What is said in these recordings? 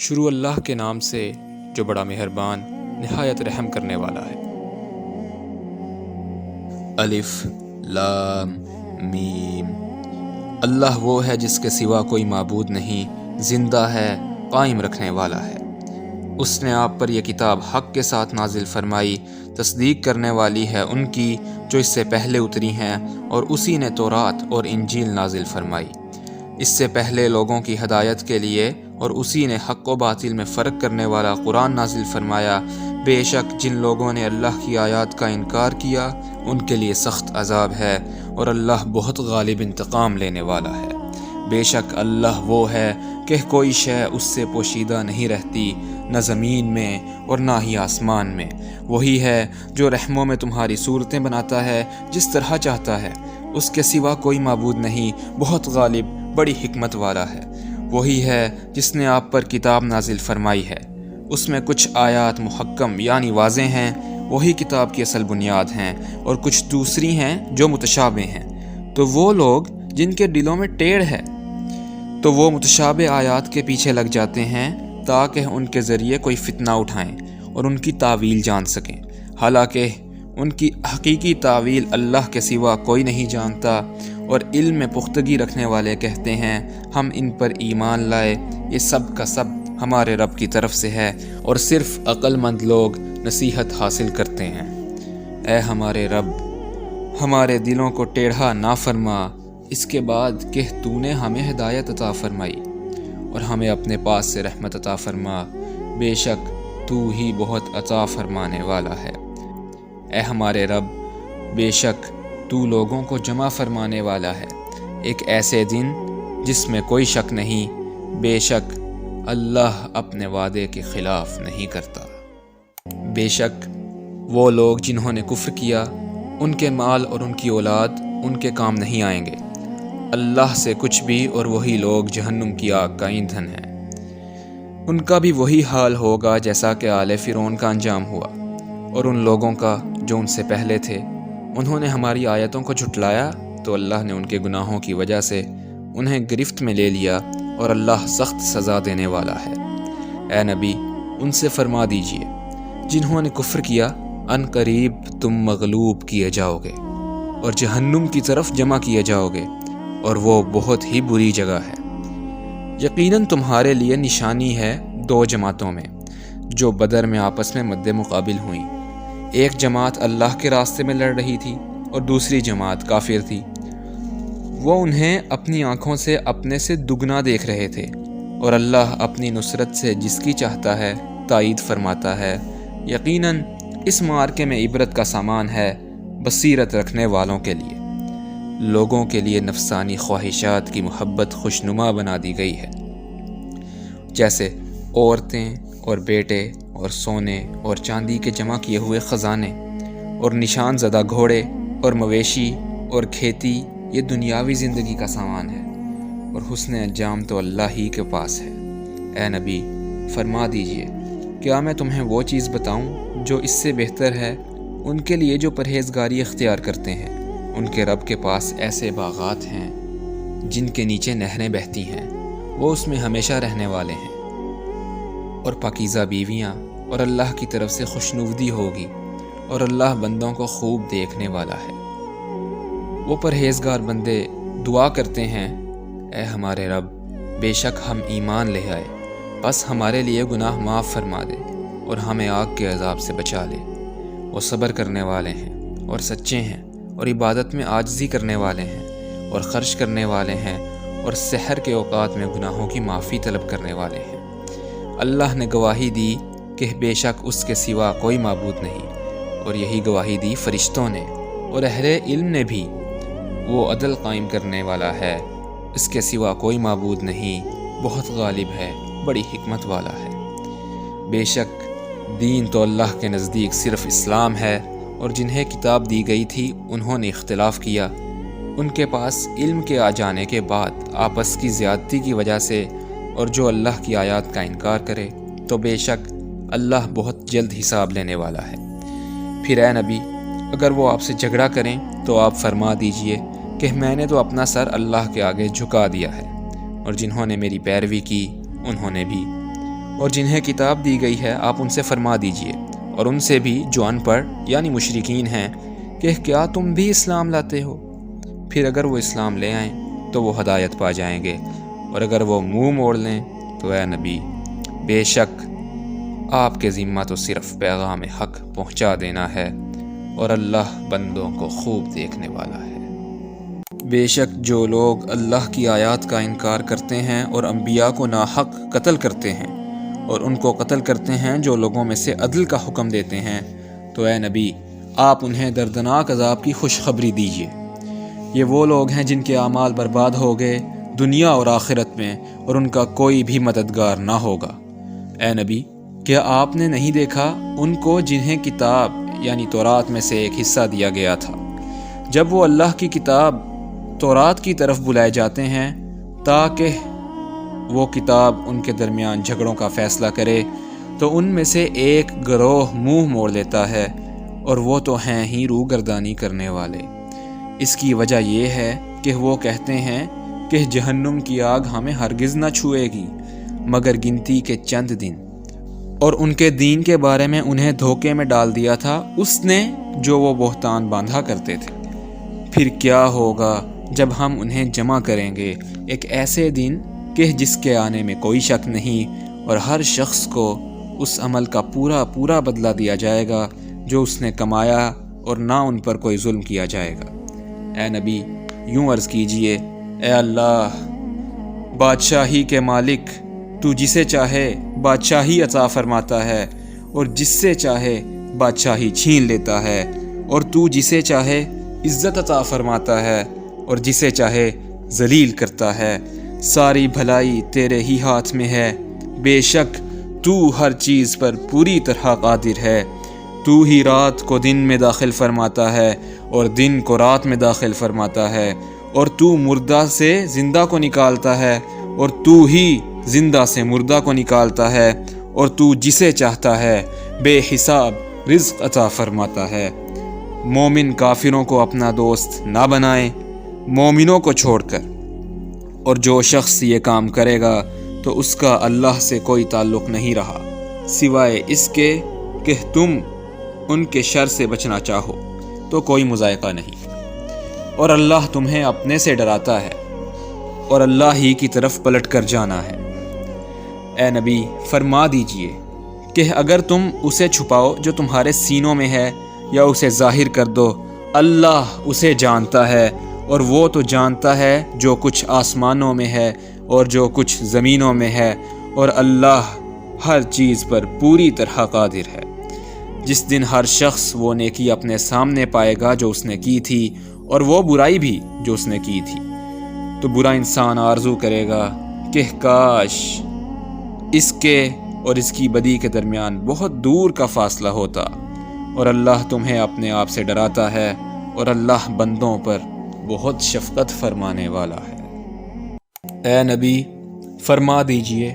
شروع اللہ کے نام سے جو بڑا مہربان نہایت رحم کرنے والا ہے۔ الف لام میم۔ اللہ وہ ہے جس کے سوا کوئی معبود نہیں، زندہ ہے، قائم رکھنے والا ہے۔ اس نے آپ پر یہ کتاب حق کے ساتھ نازل فرمائی، تصدیق کرنے والی ہے ان کی جو اس سے پہلے اتری ہیں، اور اسی نے تورات اور انجیل نازل فرمائی اس سے پہلے لوگوں کی ہدایت کے لیے، اور اسی نے حق و باطل میں فرق کرنے والا قرآن نازل فرمایا۔ بے شک جن لوگوں نے اللہ کی آیات کا انکار کیا ان کے لیے سخت عذاب ہے، اور اللہ بہت غالب انتقام لینے والا ہے۔ بے شک اللہ وہ ہے کہ کوئی شے اس سے پوشیدہ نہیں رہتی، نہ زمین میں اور نہ ہی آسمان میں۔ وہی ہے جو رحموں میں تمہاری صورتیں بناتا ہے جس طرح چاہتا ہے، اس کے سوا کوئی معبود نہیں، بہت غالب، بڑی حکمت والا ہے۔ وہی ہے جس نے آپ پر کتاب نازل فرمائی ہے، اس میں کچھ آیات محکم یعنی واضح ہیں، وہی کتاب کی اصل بنیاد ہیں، اور کچھ دوسری ہیں جو متشابہ ہیں۔ تو وہ لوگ جن کے دلوں میں ٹیڑھ ہے تو وہ متشابہ آیات کے پیچھے لگ جاتے ہیں تاکہ ان کے ذریعے کوئی فتنہ اٹھائیں اور ان کی تاویل جان سکیں، حالانکہ ان کی حقیقی تاویل اللہ کے سوا کوئی نہیں جانتا۔ اور علم میں پختگی رکھنے والے کہتے ہیں ہم ان پر ایمان لائے، یہ سب کا سب ہمارے رب کی طرف سے ہے، اور صرف عقل مند لوگ نصیحت حاصل کرتے ہیں۔ اے ہمارے رب، ہمارے دلوں کو ٹیڑھا نہ فرما، اس کے بعد کہ تو نے ہمیں ہدایت عطا فرمائی، اور ہمیں اپنے پاس سے رحمت عطا فرما، بے شک تو ہی بہت عطا فرمانے والا ہے۔ اے ہمارے رب، بے شک تو لوگوں کو جمع فرمانے والا ہے ایک ایسے دن جس میں کوئی شک نہیں، بے شک اللہ اپنے وعدے کے خلاف نہیں کرتا۔ بے شک وہ لوگ جنہوں نے کفر کیا، ان کے مال اور ان کی اولاد ان کے کام نہیں آئیں گے اللہ سے کچھ بھی، اور وہی لوگ جہنم کی آگ کا ایندھن ہیں۔ ان کا بھی وہی حال ہوگا جیسا کہ آل فرعون کا انجام ہوا، اور ان لوگوں کا جو ان سے پہلے تھے۔ انہوں نے ہماری آیتوں کو جھٹلایا تو اللہ نے ان کے گناہوں کی وجہ سے انہیں گرفت میں لے لیا، اور اللہ سخت سزا دینے والا ہے۔ اے نبی، ان سے فرما دیجئے جنہوں نے کفر کیا، ان قریب تم مغلوب کیے جاؤ گے اور جہنم کی طرف جمع کیے جاؤ گے، اور وہ بہت ہی بری جگہ ہے۔ یقیناً تمہارے لیے نشانی ہے دو جماعتوں میں جو بدر میں آپس میں مد مقابل ہوئیں۔ ایک جماعت اللہ کے راستے میں لڑ رہی تھی اور دوسری جماعت کافر تھی۔ وہ انہیں اپنی آنکھوں سے اپنے سے دگنا دیکھ رہے تھے، اور اللہ اپنی نصرت سے جس کی چاہتا ہے تائید فرماتا ہے۔ یقیناً اس معرکے میں عبرت کا سامان ہے بصیرت رکھنے والوں کے لیے۔ لوگوں کے لیے نفسانی خواہشات کی محبت خوشنما بنا دی گئی ہے، جیسے عورتیں اور بیٹے اور سونے اور چاندی کے جمع کیے ہوئے خزانے اور نشان زدہ گھوڑے اور مویشی اور کھیتی، یہ دنیاوی زندگی کا سامان ہے، اور حسن انجام تو اللہ ہی کے پاس ہے۔ اے نبی، فرما دیجئے کیا میں تمہیں وہ چیز بتاؤں جو اس سے بہتر ہے؟ ان کے لیے جو پرہیزگاری اختیار کرتے ہیں، ان کے رب کے پاس ایسے باغات ہیں جن کے نیچے نہریں بہتی ہیں، وہ اس میں ہمیشہ رہنے والے ہیں، اور پاکیزہ بیویاں، اور اللہ کی طرف سے خوشنودی ہوگی، اور اللہ بندوں کو خوب دیکھنے والا ہے۔ وہ پرہیزگار بندے دعا کرتے ہیں اے ہمارے رب، بے شک ہم ایمان لے آئے، بس ہمارے لیے گناہ معاف فرما دے اور ہمیں آگ کے عذاب سے بچا لے۔ وہ صبر کرنے والے ہیں اور سچے ہیں، اور عبادت میں عاجزی کرنے والے ہیں، اور خرچ کرنے والے ہیں، اور سحر کے اوقات میں گناہوں کی معافی طلب کرنے والے ہیں۔ اللہ نے گواہی دی کہ بے شک اس کے سوا کوئی معبود نہیں، اور یہی گواہی دی فرشتوں نے اور اہل علم نے بھی۔ وہ عدل قائم کرنے والا ہے، اس کے سوا کوئی معبود نہیں، بہت غالب ہے، بڑی حکمت والا ہے۔ بے شک دین تو اللہ کے نزدیک صرف اسلام ہے، اور جنہیں کتاب دی گئی تھی انہوں نے اختلاف کیا۔ ان کے پاس علم کے آ جانے کے بعد آپس کی زیادتی کی وجہ سے، اور جو اللہ کی آیات کا انکار کرے تو بے شک اللہ بہت جلد حساب لینے والا ہے۔ پھر اے نبی، اگر وہ آپ سے جھگڑا کریں تو آپ فرما دیجئے کہ میں نے تو اپنا سر اللہ کے آگے جھکا دیا ہے، اور جنہوں نے میری پیروی کی انہوں نے بھی، اور جنہیں کتاب دی گئی ہے آپ ان سے فرما دیجئے، اور ان سے بھی جو ان پڑھ یعنی مشرکین ہیں، کہ کیا تم بھی اسلام لاتے ہو؟ پھر اگر وہ اسلام لے آئیں تو وہ ہدایت پا جائیں گے، اور اگر وہ منہ موڑ لیں تو اے نبی بے شک آپ کے ذمہ تو صرف پیغام حق پہنچا دینا ہے، اور اللہ بندوں کو خوب دیکھنے والا ہے۔ بے شک جو لوگ اللہ کی آیات کا انکار کرتے ہیں اور انبیاء کو ناحق قتل کرتے ہیں، اور ان کو قتل کرتے ہیں جو لوگوں میں سے عدل کا حکم دیتے ہیں، تو اے نبی آپ انہیں دردناک عذاب کی خوشخبری دیجیے۔ یہ وہ لوگ ہیں جن کے اعمال برباد ہو گئے دنیا اور آخرت میں، اور ان کا کوئی بھی مددگار نہ ہوگا۔ اے نبی کیا آپ نے نہیں دیکھا ان کو جنہیں کتاب یعنی تورات میں سے ایک حصہ دیا گیا تھا، جب وہ اللہ کی کتاب تورات کی طرف بلائے جاتے ہیں تاکہ وہ کتاب ان کے درمیان جھگڑوں کا فیصلہ کرے، تو ان میں سے ایک گروہ منہ موڑ لیتا ہے، اور وہ تو ہیں ہی روگردانی کرنے والے۔ اس کی وجہ یہ ہے کہ وہ کہتے ہیں کہ جہنم کی آگ ہمیں ہرگز نہ چھوئے گی مگر گنتی کے چند دن، اور ان کے دین کے بارے میں انہیں دھوکے میں ڈال دیا تھا اس نے جو وہ بہتان باندھا کرتے تھے۔ پھر کیا ہوگا جب ہم انہیں جمع کریں گے ایک ایسے دن کہ جس کے آنے میں کوئی شک نہیں، اور ہر شخص کو اس عمل کا پورا پورا بدلہ دیا جائے گا جو اس نے کمایا، اور نہ ان پر کوئی ظلم کیا جائے گا۔ اے نبی یوں عرض کیجئے، اے اللہ بادشاہی کے مالک، تو جسے چاہے بادشاہی عطا فرماتا ہے اور جس سے چاہے بادشاہی چھین لیتا ہے، اور تو جسے چاہے عزت عطا فرماتا ہے اور جسے چاہے ذلیل کرتا ہے۔ ساری بھلائی تیرے ہی ہاتھ میں ہے، بے شک تو ہر چیز پر پوری طرح قادر ہے۔ تو ہی رات کو دن میں داخل فرماتا ہے اور دن کو رات میں داخل فرماتا ہے، اور تو مردہ سے زندہ کو نکالتا ہے، اور تو ہی زندہ سے مردہ کو نکالتا ہے، اور تو جسے چاہتا ہے بے حساب رزق عطا فرماتا ہے۔ مومن کافروں کو اپنا دوست نہ بنائے مومنوں کو چھوڑ کر، اور جو شخص یہ کام کرے گا تو اس کا اللہ سے کوئی تعلق نہیں رہا سوائے اس کے کہ تم ان کے شر سے بچنا چاہو تو کوئی مذائقہ نہیں، اور اللہ تمہیں اپنے سے ڈراتا ہے، اور اللہ ہی کی طرف پلٹ کر جانا ہے۔ اے نبی فرما دیجئے کہ اگر تم اسے چھپاؤ جو تمہارے سینوں میں ہے یا اسے ظاہر کر دو، اللہ اسے جانتا ہے، اور وہ تو جانتا ہے جو کچھ آسمانوں میں ہے اور جو کچھ زمینوں میں ہے، اور اللہ ہر چیز پر پوری طرح قادر ہے۔ جس دن ہر شخص وہ نیکی اپنے سامنے پائے گا جو اس نے کی تھی، اور وہ برائی بھی جو اس نے کی تھی، تو برا انسان آرزو کرے گا کہ کاش اس کے اور اس کی بدی کے درمیان بہت دور کا فاصلہ ہوتا، اور اللہ تمہیں اپنے آپ سے ڈراتا ہے، اور اللہ بندوں پر بہت شفقت فرمانے والا ہے۔ اے نبی فرما دیجئے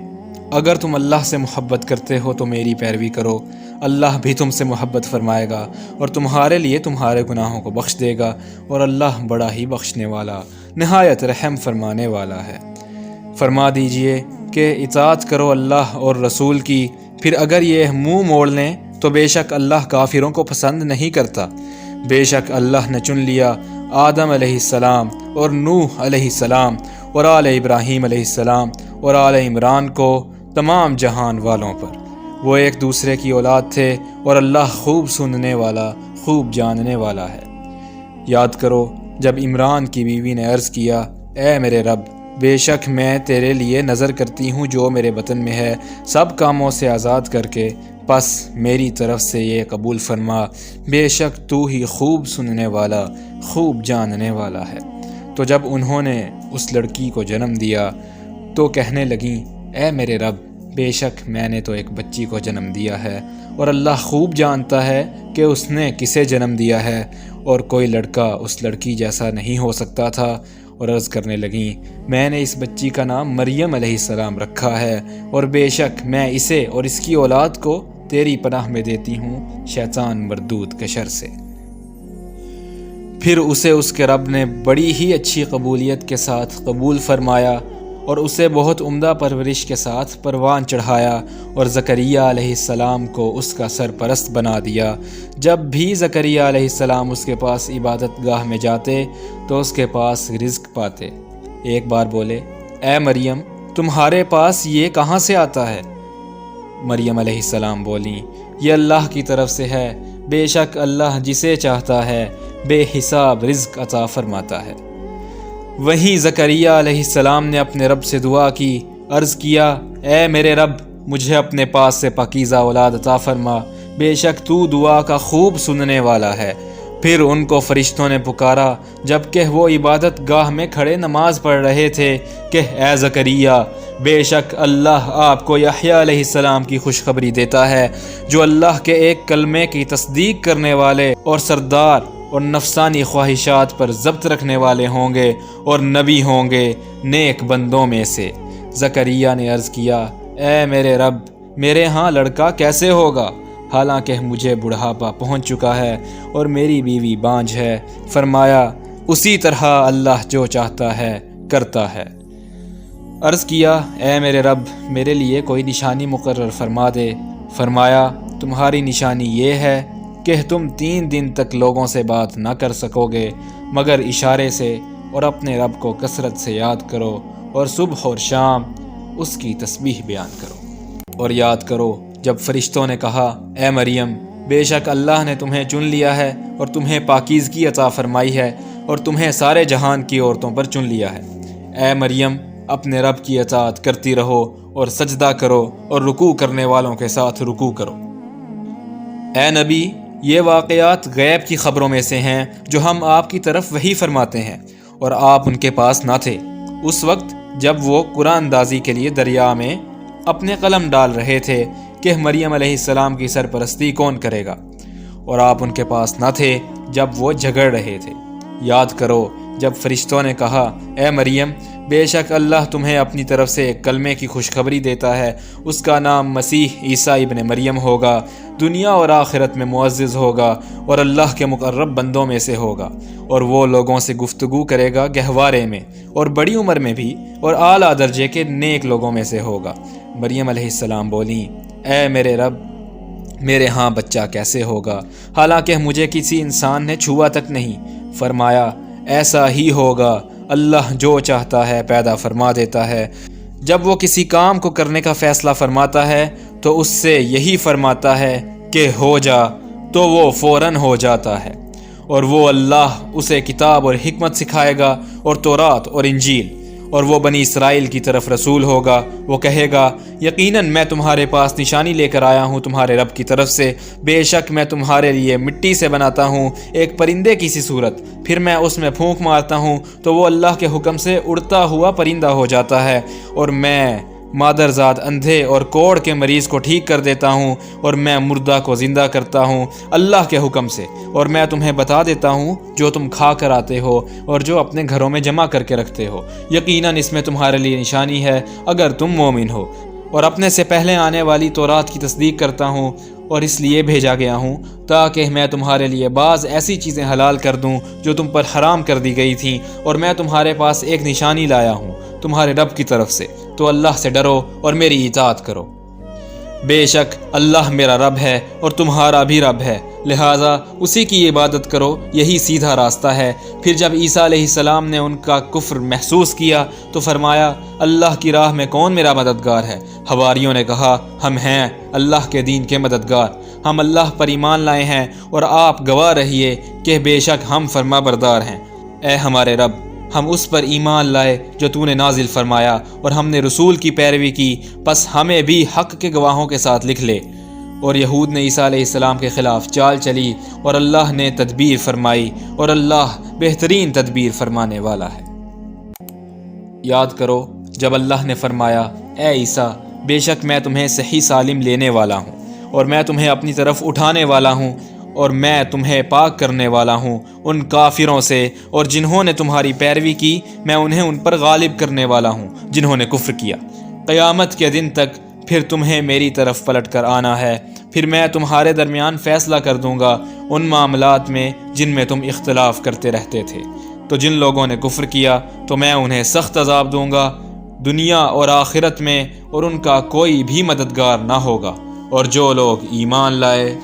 اگر تم اللہ سے محبت کرتے ہو تو میری پیروی کرو، اللہ بھی تم سے محبت فرمائے گا اور تمہارے لیے تمہارے گناہوں کو بخش دے گا، اور اللہ بڑا ہی بخشنے والا نہایت رحم فرمانے والا ہے۔ فرما دیجئے کہ اطاعت کرو اللہ اور رسول کی، پھر اگر یہ منہ موڑ لیں تو بے شک اللہ کافروں کو پسند نہیں کرتا۔ بے شک اللہ نے چن لیا آدم علیہ السلام اور نوح علیہ السلام اور آل ابراہیم علیہ السلام اور آل عمران کو تمام جہان والوں پر۔ وہ ایک دوسرے کی اولاد تھے، اور اللہ خوب سننے والا خوب جاننے والا ہے۔ یاد کرو جب عمران کی بیوی نے عرض کیا، اے میرے رب بے شک میں تیرے لیے نظر کرتی ہوں جو میرے بطن میں ہے سب کاموں سے آزاد کر کے، پس میری طرف سے یہ قبول فرما، بے شک تو ہی خوب سننے والا خوب جاننے والا ہے۔ تو جب انہوں نے اس لڑکی کو جنم دیا تو کہنے لگیں، اے میرے رب بے شک میں نے تو ایک بچی کو جنم دیا ہے، اور اللہ خوب جانتا ہے کہ اس نے کسے جنم دیا ہے، اور کوئی لڑکا اس لڑکی جیسا نہیں ہو سکتا تھا، اور عرض کرنے لگیں، میں نے اس بچی کا نام مریم علیہ السلام رکھا ہے، اور بے شک میں اسے اور اس کی اولاد کو تیری پناہ میں دیتی ہوں شیطان مردود کے شر سے۔ پھر اسے اس کے رب نے بڑی ہی اچھی قبولیت کے ساتھ قبول فرمایا، اور اسے بہت عمدہ پرورش کے ساتھ پروان چڑھایا، اور زکریا علیہ السلام کو اس کا سرپرست بنا دیا۔ جب بھی زکریا علیہ السلام اس کے پاس عبادت گاہ میں جاتے تو اس کے پاس رزق پاتے۔ ایک بار بولے، اے مریم، تمہارے پاس یہ کہاں سے آتا ہے؟ مریم علیہ السلام بولیں، یہ اللہ کی طرف سے ہے، بے شک اللہ جسے چاہتا ہے بے حساب رزق عطا فرماتا ہے۔ وہیں زکریا علیہ السلام نے اپنے رب سے دعا کی، عرض کیا، اے میرے رب، مجھے اپنے پاس سے پاکیزہ اولاد عطا فرما، بے شک تو دعا کا خوب سننے والا ہے۔ پھر ان کو فرشتوں نے پکارا جبکہ وہ عبادت گاہ میں کھڑے نماز پڑھ رہے تھے کہ اے زکریا، بے شک اللہ آپ کو یحییٰ علیہ السلام کی خوشخبری دیتا ہے، جو اللہ کے ایک کلمے کی تصدیق کرنے والے اور سردار اور نفسانی خواہشات پر ضبط رکھنے والے ہوں گے اور نبی ہوں گے نیک بندوں میں سے۔ زکریا نے عرض کیا، اے میرے رب، میرے ہاں لڑکا کیسے ہوگا، حالانکہ مجھے بڑھاپا پہنچ چکا ہے اور میری بیوی بانجھ ہے۔ فرمایا، اسی طرح اللہ جو چاہتا ہے کرتا ہے۔ عرض کیا، اے میرے رب، میرے لیے کوئی نشانی مقرر فرما دے۔ فرمایا، تمہاری نشانی یہ ہے کہ تم 3 دن تک لوگوں سے بات نہ کر سکو گے مگر اشارے سے، اور اپنے رب کو کثرت سے یاد کرو اور صبح اور شام اس کی تسبیح بیان کرو۔ اور یاد کرو جب فرشتوں نے کہا، اے مریم، بے شک اللہ نے تمہیں چن لیا ہے اور تمہیں پاکیزگی عطا فرمائی ہے اور تمہیں سارے جہان کی عورتوں پر چن لیا ہے۔ اے مریم، اپنے رب کی اطاعت کرتی رہو اور سجدہ کرو اور رکوع کرنے والوں کے ساتھ رکوع کرو۔ اے نبی، یہ واقعات غیب کی خبروں میں سے ہیں جو ہم آپ کی طرف وحی فرماتے ہیں، اور آپ ان کے پاس نہ تھے اس وقت جب وہ قرآن اندازی کے لیے دریا میں اپنے قلم ڈال رہے تھے کہ مریم علیہ السلام کی سرپرستی کون کرے گا، اور آپ ان کے پاس نہ تھے جب وہ جھگڑ رہے تھے۔ یاد کرو جب فرشتوں نے کہا، اے مریم، بے شک اللہ تمہیں اپنی طرف سے ایک کلمے کی خوشخبری دیتا ہے، اس کا نام مسیح عیسیٰ ابن مریم ہوگا، دنیا اور آخرت میں معزز ہوگا اور اللہ کے مقرب بندوں میں سے ہوگا، اور وہ لوگوں سے گفتگو کرے گا گہوارے میں اور بڑی عمر میں بھی، اور اعلیٰ درجے کے نیک لوگوں میں سے ہوگا۔ مریم علیہ السلام بولیں، اے میرے رب، میرے ہاں بچہ کیسے ہوگا، حالانکہ مجھے کسی انسان نے چھوا تک نہیں۔ فرمایا، ایسا ہی ہوگا، اللہ جو چاہتا ہے پیدا فرما دیتا ہے۔ جب وہ کسی کام کو کرنے کا فیصلہ فرماتا ہے تو اس سے یہی فرماتا ہے کہ ہو جا، تو وہ فوراً ہو جاتا ہے۔ اور وہ اللہ اسے کتاب اور حکمت سکھائے گا اور تورات اور انجیل، اور وہ بنی اسرائیل کی طرف رسول ہوگا۔ وہ کہے گا، یقیناً میں تمہارے پاس نشانی لے کر آیا ہوں تمہارے رب کی طرف سے، بے شک میں تمہارے لیے مٹی سے بناتا ہوں ایک پرندے کی سی صورت، پھر میں اس میں پھونک مارتا ہوں تو وہ اللہ کے حکم سے اڑتا ہوا پرندہ ہو جاتا ہے، اور میں مادرزاد اندھے اور کوڑ کے مریض کو ٹھیک کر دیتا ہوں، اور میں مردہ کو زندہ کرتا ہوں اللہ کے حکم سے، اور میں تمہیں بتا دیتا ہوں جو تم کھا کر آتے ہو اور جو اپنے گھروں میں جمع کر کے رکھتے ہو، یقیناً اس میں تمہارے لیے نشانی ہے اگر تم مومن ہو۔ اور اپنے سے پہلے آنے والی تورات کی تصدیق کرتا ہوں، اور اس لیے بھیجا گیا ہوں تاکہ میں تمہارے لیے بعض ایسی چیزیں حلال کر دوں جو تم پر حرام کر دی گئی تھیں، اور میں تمہارے پاس ایک نشانی لایا ہوں تمہارے رب کی طرف سے، تو اللہ سے ڈرو اور میری اطاعت کرو۔ بے شک اللہ میرا رب ہے اور تمہارا بھی رب ہے، لہٰذا اسی کی عبادت کرو، یہی سیدھا راستہ ہے۔ پھر جب عیسیٰ علیہ السلام نے ان کا کفر محسوس کیا تو فرمایا، اللہ کی راہ میں کون میرا مددگار ہے؟ حواریوں نے کہا، ہم ہیں اللہ کے دین کے مددگار، ہم اللہ پر ایمان لائے ہیں اور آپ گواہ رہیے کہ بے شک ہم فرما بردار ہیں۔ اے ہمارے رب، ہم اس پر ایمان لائے جو تو نے نازل فرمایا، اور ہم نے رسول کی پیروی کی، پس ہمیں بھی حق کے گواہوں کے ساتھ لکھ لے۔ اور یہود نے عیسیٰ علیہ السلام کے خلاف چال چلی اور اللہ نے تدبیر فرمائی، اور اللہ بہترین تدبیر فرمانے والا ہے۔ یاد کرو جب اللہ نے فرمایا، اے عیسیٰ، بے شک میں تمہیں صحیح سالم لینے والا ہوں، اور میں تمہیں اپنی طرف اٹھانے والا ہوں، اور میں تمہیں پاک کرنے والا ہوں ان کافروں سے، اور جنہوں نے تمہاری پیروی کی میں انہیں ان پر غالب کرنے والا ہوں جنہوں نے کفر کیا۔ قیامت کے دن تک پھر تمہیں میری طرف پلٹ کر آنا ہے، پھر میں تمہارے درمیان فیصلہ کر دوں گا ان معاملات میں جن میں تم اختلاف کرتے رہتے تھے۔ تو جن لوگوں نے کفر کیا تو میں انہیں سخت عذاب دوں گا، دنیا اور آخرت میں، اور ان کا کوئی بھی مددگار نہ ہوگا۔ اور جو لوگ ایمان لائے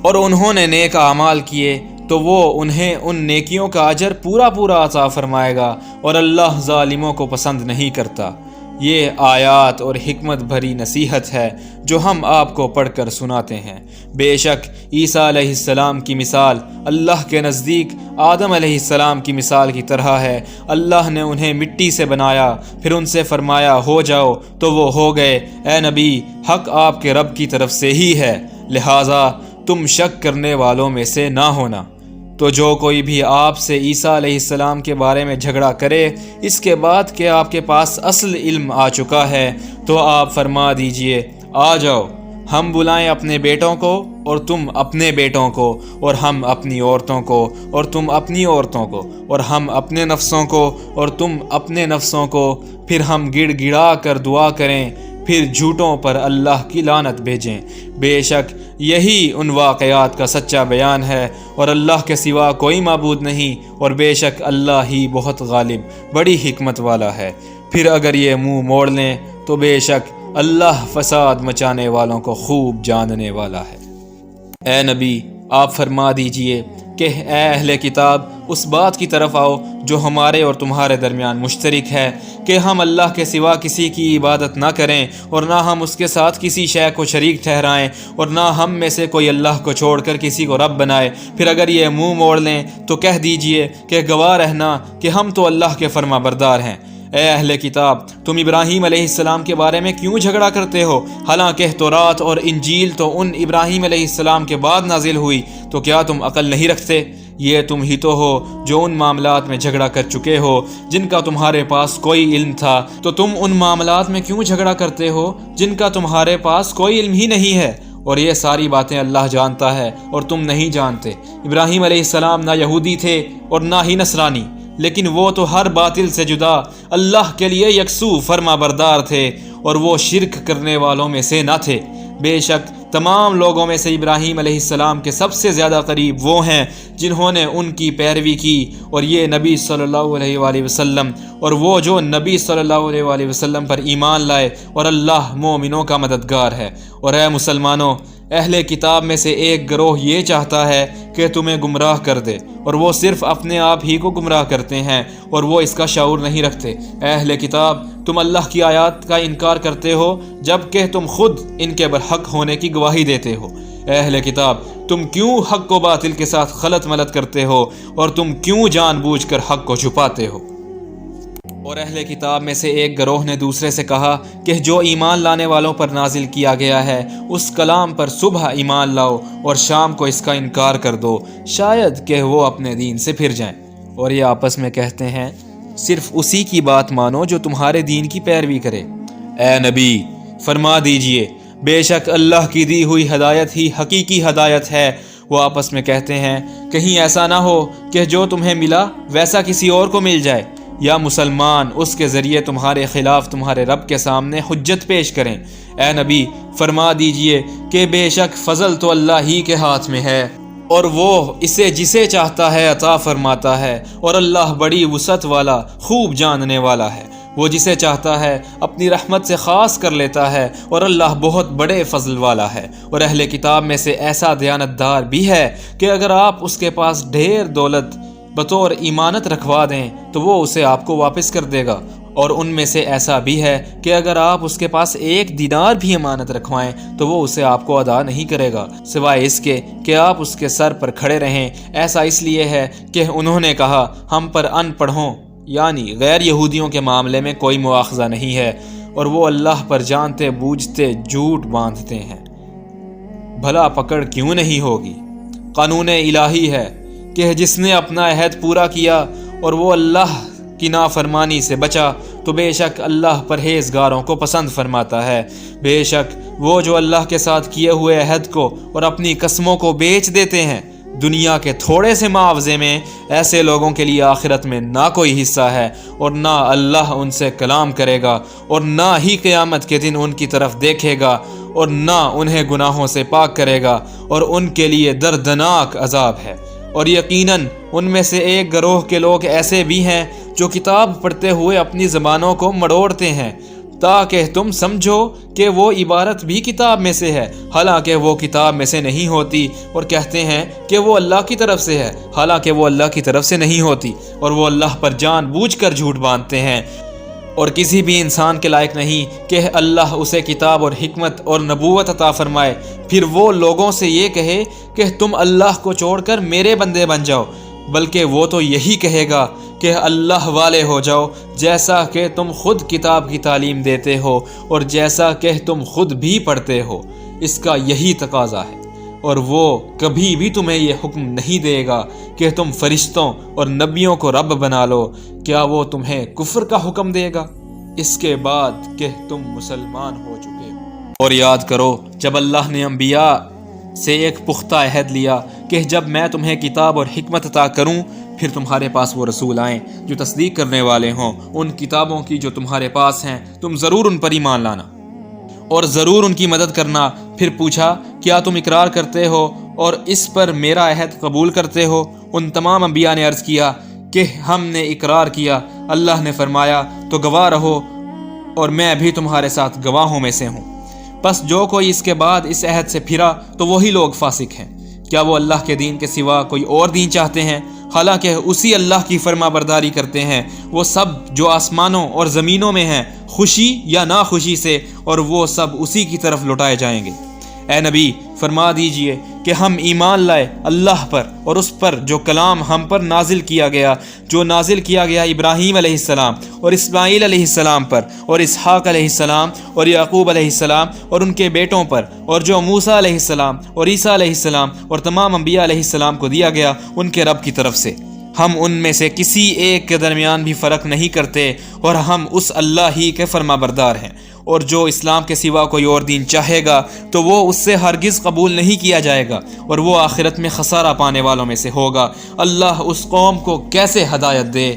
اور انہوں نے نیک اعمال کیے تو وہ انہیں ان نیکیوں کا اجر پورا پورا عطا فرمائے گا، اور اللہ ظالموں کو پسند نہیں کرتا۔ یہ آیات اور حکمت بھری نصیحت ہے جو ہم آپ کو پڑھ کر سناتے ہیں۔ بے شک عیسیٰ علیہ السلام کی مثال اللہ کے نزدیک آدم علیہ السلام کی مثال کی طرح ہے۔ اللہ نے انہیں مٹی سے بنایا، پھر ان سے فرمایا ہو جاؤ تو وہ ہو گئے۔ اے نبی، حق آپ کے رب کی طرف سے ہی ہے، لہٰذا تم شک کرنے والوں میں سے نہ ہونا۔ تو جو کوئی بھی آپ سے عیسیٰ علیہ السلام کے بارے میں جھگڑا کرے اس کے بعد کہ آپ کے پاس اصل علم آ چکا ہے، تو آپ فرما دیجئے آ جاؤ، ہم بلائیں اپنے بیٹوں کو اور تم اپنے بیٹوں کو، اور ہم اپنی عورتوں کو اور تم اپنی عورتوں کو، اور ہم اپنے نفسوں کو اور تم اپنے نفسوں کو، پھر ہم گڑ گڑا کر دعا کریں، پھر جھوٹوں پر اللہ کی لعنت بھیجیں۔ بے شک یہی ان واقعات کا سچا بیان ہے، اور اللہ کے سوا کوئی معبود نہیں، اور بے شک اللہ ہی بہت غالب، بڑی حکمت والا ہے۔ پھر اگر یہ منہ موڑ لیں تو بے شک اللہ فساد مچانے والوں کو خوب جاننے والا ہے۔ اے نبی، آپ فرما دیجئے کہ اے اہل کتاب، اس بات کی طرف آؤ جو ہمارے اور تمہارے درمیان مشترک ہے، کہ ہم اللہ کے سوا کسی کی عبادت نہ کریں، اور نہ ہم اس کے ساتھ کسی شے کو شریک ٹھہرائیں، اور نہ ہم میں سے کوئی اللہ کو چھوڑ کر کسی کو رب بنائے۔ پھر اگر یہ منہ موڑ لیں تو کہہ دیجئے کہ گواہ رہنا کہ ہم تو اللہ کے فرما بردار ہیں۔ اے اہل کتاب، تم ابراہیم علیہ السلام کے بارے میں کیوں جھگڑا کرتے ہو؟ حالانکہ تورات اور انجیل تو ان ابراہیم علیہ السلام کے بعد نازل ہوئی، تو کیا تم عقل نہیں رکھتے؟ یہ تم ہی تو ہو جو ان معاملات میں جھگڑا کر چکے ہو جن کا تمہارے پاس کوئی علم تھا، تو تم ان معاملات میں کیوں جھگڑا کرتے ہو جن کا تمہارے پاس کوئی علم ہی نہیں ہے؟ اور یہ ساری باتیں اللہ جانتا ہے اور تم نہیں جانتے۔ ابراہیم علیہ السلام نہ یہودی تھے اور نہ ہی نصرانی، لیکن وہ تو ہر باطل سے جدا اللہ کے لیے یکسو فرما بردار تھے، اور وہ شرک کرنے والوں میں سے نہ تھے۔ بے شک تمام لوگوں میں سے ابراہیم علیہ السلام کے سب سے زیادہ قریب وہ ہیں جنہوں نے ان کی پیروی کی، اور یہ نبی صلی اللہ علیہ وآلہ وسلم، اور وہ جو نبی صلی اللہ علیہ وآلہ وسلم پر ایمان لائے، اور اللہ مومنوں کا مددگار ہے۔ اور اے مسلمانوں، اہل کتاب میں سے ایک گروہ یہ چاہتا ہے کہ تمہیں گمراہ کر دے، اور وہ صرف اپنے آپ ہی کو گمراہ کرتے ہیں اور وہ اس کا شعور نہیں رکھتے۔ اے اہل کتاب، تم اللہ کی آیات کا انکار کرتے ہو جبکہ تم خود ان کے برحق ہونے کی گواہی دیتے ہو۔ اے اہل کتاب، تم کیوں حق و باطل کے ساتھ خلط ملط کرتے ہو، اور تم کیوں جان بوجھ کر حق کو چھپاتے ہو؟ اور اہل کتاب میں سے ایک گروہ نے دوسرے سے کہا کہ جو ایمان لانے والوں پر نازل کیا گیا ہے اس کلام پر صبح ایمان لاؤ اور شام کو اس کا انکار کر دو، شاید کہ وہ اپنے دین سے پھر جائیں۔ اور یہ آپس میں کہتے ہیں صرف اسی کی بات مانو جو تمہارے دین کی پیروی کرے۔ اے نبی، فرما دیجئے بے شک اللہ کی دی ہوئی ہدایت ہی حقیقی ہدایت ہے۔ وہ آپس میں کہتے ہیں کہیں ایسا نہ ہو کہ جو تمہیں ملا ویسا کسی اور کو مل جائے، یا مسلمان اس کے ذریعے تمہارے خلاف تمہارے رب کے سامنے حجت پیش کریں۔ اے نبی، فرما دیجئے کہ بے شک فضل تو اللہ ہی کے ہاتھ میں ہے، اور وہ اسے جسے چاہتا ہے عطا فرماتا ہے، اور اللہ بڑی وسعت والا، خوب جاننے والا ہے۔ وہ جسے چاہتا ہے اپنی رحمت سے خاص کر لیتا ہے، اور اللہ بہت بڑے فضل والا ہے۔ اور اہل کتاب میں سے ایسا دیانتدار بھی ہے کہ اگر آپ اس کے پاس ڈھیر دولت بطور ایمانت رکھوا دیں تو وہ اسے آپ کو واپس کر دے گا، اور ان میں سے ایسا بھی ہے کہ اگر آپ اس کے پاس 1 دینار بھی امانت رکھوائیں تو وہ اسے آپ کو ادا نہیں کرے گا، سوائے اس کے کہ آپ اس کے سر پر کھڑے رہیں۔ ایسا اس لیے ہے کہ انہوں نے کہا ہم پر ان پڑھوں یعنی غیر یہودیوں کے معاملے میں کوئی مواخذہ نہیں ہے، اور وہ اللہ پر جانتے بوجھتے جھوٹ باندھتے ہیں۔ بھلا پکڑ کیوں نہیں ہوگی؟ قانون الہی ہے کہ جس نے اپنا عہد پورا کیا اور وہ اللہ کی نافرمانی سے بچا تو بے شک اللہ پرہیزگاروں کو پسند فرماتا ہے۔ بے شک وہ جو اللہ کے ساتھ کیے ہوئے عہد کو اور اپنی قسموں کو بیچ دیتے ہیں دنیا کے تھوڑے سے معاوضے میں، ایسے لوگوں کے لیے آخرت میں نہ کوئی حصہ ہے، اور نہ اللہ ان سے کلام کرے گا، اور نہ ہی قیامت کے دن ان کی طرف دیکھے گا، اور نہ انہیں گناہوں سے پاک کرے گا، اور ان کے لیے دردناک عذاب ہے۔ اور یقیناً ان میں سے ایک گروہ کے لوگ ایسے بھی ہیں جو کتاب پڑھتے ہوئے اپنی زبانوں کو مڑوڑتے ہیں تاکہ تم سمجھو کہ وہ عبارت بھی کتاب میں سے ہے حالانکہ وہ کتاب میں سے نہیں ہوتی، اور کہتے ہیں کہ وہ اللہ کی طرف سے ہے حالانکہ وہ اللہ کی طرف سے نہیں ہوتی، اور وہ اللہ پر جان بوجھ کر جھوٹ باندھتے ہیں۔ اور کسی بھی انسان کے لائق نہیں کہ اللہ اسے کتاب اور حکمت اور نبوت عطا فرمائے، پھر وہ لوگوں سے یہ کہے کہ تم اللہ کو چھوڑ کر میرے بندے بن جاؤ، بلکہ وہ تو یہی کہے گا کہ اللہ والے ہو جاؤ، جیسا کہ تم خود کتاب کی تعلیم دیتے ہو اور جیسا کہ تم خود بھی پڑھتے ہو۔ اس کا یہی تقاضا ہے، اور وہ کبھی بھی تمہیں یہ حکم نہیں دے گا کہ تم فرشتوں اور نبیوں کو رب بنا لو۔ کیا وہ تمہیں کفر کا حکم دے گا اس کے بعد کہ تم مسلمان ہو چکے ہو؟ اور یاد کرو جب اللہ نے انبیاء سے ایک پختہ عہد لیا کہ جب میں تمہیں کتاب اور حکمت عطا کروں پھر تمہارے پاس وہ رسول آئیں جو تصدیق کرنے والے ہوں ان کتابوں کی جو تمہارے پاس ہیں، تم ضرور ان پر ایمان لانا اور ضرور ان کی مدد کرنا۔ پھر پوچھا کیا تم اقرار کرتے ہو اور اس پر میرا عہد قبول کرتے ہو؟ ان تمام انبیاء نے عرض کیا کہ ہم نے اقرار کیا۔ اللہ نے فرمایا تو گواہ رہو اور میں بھی تمہارے ساتھ گواہوں میں سے ہوں۔ پس جو کوئی اس کے بعد اس عہد سے پھرا تو وہی لوگ فاسق ہیں۔ کیا وہ اللہ کے دین کے سوا کوئی اور دین چاہتے ہیں حالانکہ اسی اللہ کی فرما برداری کرتے ہیں وہ سب جو آسمانوں اور زمینوں میں ہیں، خوشی یا ناخوشی سے، اور وہ سب اسی کی طرف لوٹائے جائیں گے۔ اے نبی فرما دیجئے کہ ہم ایمان لائے اللہ پر اور اس پر جو کلام ہم پر نازل کیا گیا، جو نازل کیا گیا ابراہیم علیہ السلام اور اسماعیل علیہ السلام پر اور اسحاق علیہ السلام اور یعقوب علیہ السلام اور ان کے بیٹوں پر، اور جو موسیٰ علیہ السلام اور عیسیٰ علیہ السلام اور تمام انبیاء علیہ السلام کو دیا گیا ان کے رب کی طرف سے۔ ہم ان میں سے کسی ایک کے درمیان بھی فرق نہیں کرتے اور ہم اس اللہ ہی کے فرما بردار ہیں۔ اور جو اسلام کے سوا کوئی اور دین چاہے گا تو وہ اس سے ہرگز قبول نہیں کیا جائے گا اور وہ آخرت میں خسارہ پانے والوں میں سے ہوگا۔ اللہ اس قوم کو کیسے ہدایت دے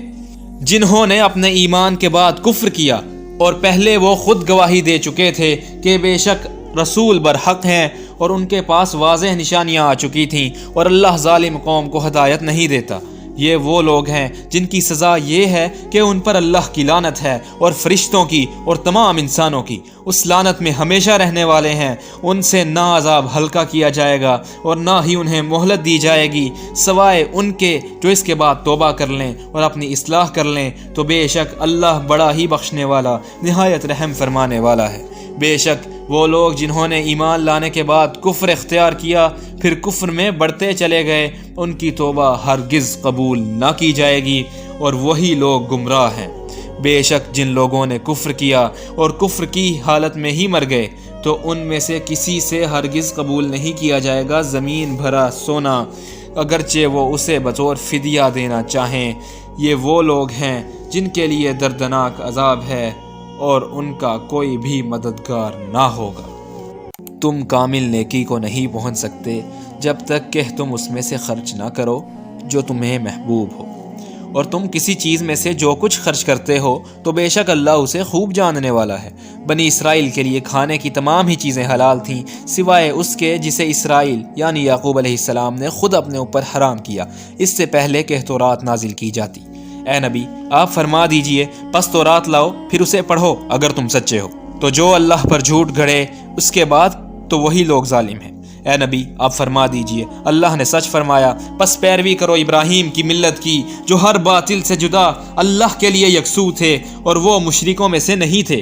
جنہوں نے اپنے ایمان کے بعد کفر کیا اور پہلے وہ خود گواہی دے چکے تھے کہ بے شک رسول برحق ہیں اور ان کے پاس واضح نشانیاں آ چکی تھیں، اور اللہ ظالم قوم کو ہدایت نہیں دیتا۔ یہ وہ لوگ ہیں جن کی سزا یہ ہے کہ ان پر اللہ کی لعنت ہے اور فرشتوں کی اور تمام انسانوں کی، اس لعنت میں ہمیشہ رہنے والے ہیں۔ ان سے نہ عذاب ہلکا کیا جائے گا اور نہ ہی انہیں مہلت دی جائے گی سوائے ان کے جو اس کے بعد توبہ کر لیں اور اپنی اصلاح کر لیں، تو بے شک اللہ بڑا ہی بخشنے والا نہایت رحم فرمانے والا ہے۔ بے شک وہ لوگ جنہوں نے ایمان لانے کے بعد کفر اختیار کیا پھر کفر میں بڑھتے چلے گئے، ان کی توبہ ہرگز قبول نہ کی جائے گی اور وہی لوگ گمراہ ہیں۔ بے شک جن لوگوں نے کفر کیا اور کفر کی حالت میں ہی مر گئے تو ان میں سے کسی سے ہرگز قبول نہیں کیا جائے گا زمین بھرا سونا، اگرچہ وہ اسے بطور فدیہ دینا چاہیں۔ یہ وہ لوگ ہیں جن کے لیے دردناک عذاب ہے اور ان کا کوئی بھی مددگار نہ ہوگا۔ تم کامل نیکی کو نہیں پہنچ سکتے جب تک کہ تم اس میں سے خرچ نہ کرو جو تمہیں محبوب ہو، اور تم کسی چیز میں سے جو کچھ خرچ کرتے ہو تو بے شک اللہ اسے خوب جاننے والا ہے۔ بنی اسرائیل کے لیے کھانے کی تمام ہی چیزیں حلال تھیں سوائے اس کے جسے اسرائیل یعنی یعقوب علیہ السلام نے خود اپنے اوپر حرام کیا اس سے پہلے کہ تورات نازل کی جاتی۔ اے نبی آپ فرما دیجئے پس تورات لاؤ پھر اسے پڑھو اگر تم سچے ہو۔ تو جو اللہ پر جھوٹ گھڑے اس کے بعد تو وہی لوگ ظالم ہیں۔ اے نبی آپ فرما دیجئے اللہ نے سچ فرمایا پس پیروی کرو ابراہیم کی ملت کی جو ہر باطل سے جدا اللہ کے لیے یکسو تھے اور وہ مشرکوں میں سے نہیں تھے۔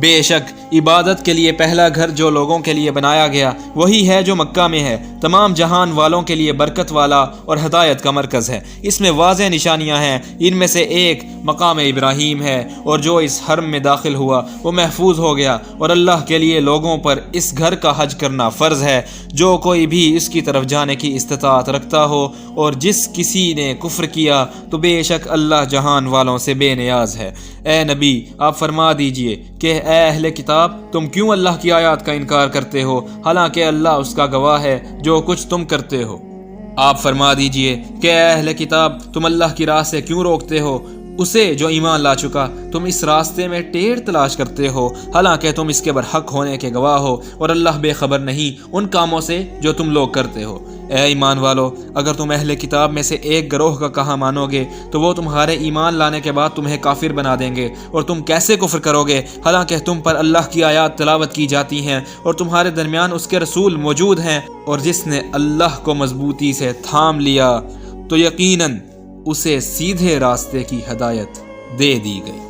بے شک عبادت کے لیے پہلا گھر جو لوگوں کے لیے بنایا گیا وہی ہے جو مکہ میں ہے، تمام جہان والوں کے لیے برکت والا اور ہدایت کا مرکز ہے۔ اس میں واضح نشانیاں ہیں، ان میں سے ایک مقام ابراہیم ہے، اور جو اس حرم میں داخل ہوا وہ محفوظ ہو گیا، اور اللہ کے لیے لوگوں پر اس گھر کا حج کرنا فرض ہے۔ جو کوئی بھی اس کی طرف جانے کی استطاعت رکھتا ہو اور جس کسی نے کفر کیا تو بے شک اللہ جہان والوں سے بے نیاز ہے۔ اے نبی آپ فرما دیجئے کہ اے اہل کتاب تم کیوں اللہ کی آیات کا انکار کرتے ہو حالانکہ اللہ اس کا گواہ ہے جو کچھ تم کرتے ہو۔ آپ فرما دیجئے کہ اے اہل کتاب تم اللہ کی راہ سے کیوں روکتے ہو اسے جو ایمان لا چکا تم اس راستے میں ٹیڑھ تلاش کرتے ہو، حالانکہ تم اس کے برحق ہونے کے گواہ ہو، اور اللہ بے خبر نہیں ان کاموں سے جو تم لوگ کرتے ہو۔ اے ایمان والو، اگر تم اہل کتاب میں سے ایک گروہ کا کہا مانو گے تو وہ تمہارے ایمان لانے کے بعد تمہیں کافر بنا دیں گے، اور تم کیسے کفر کرو گے حالانکہ تم پر اللہ کی آیات تلاوت کی جاتی ہیں اور تمہارے درمیان اس کے رسول موجود ہیں، اور جس نے اللہ کو مضبوطی سے تھام لیا تو یقیناً اسے سیدھے راستے کی ہدایت دے دی گئی۔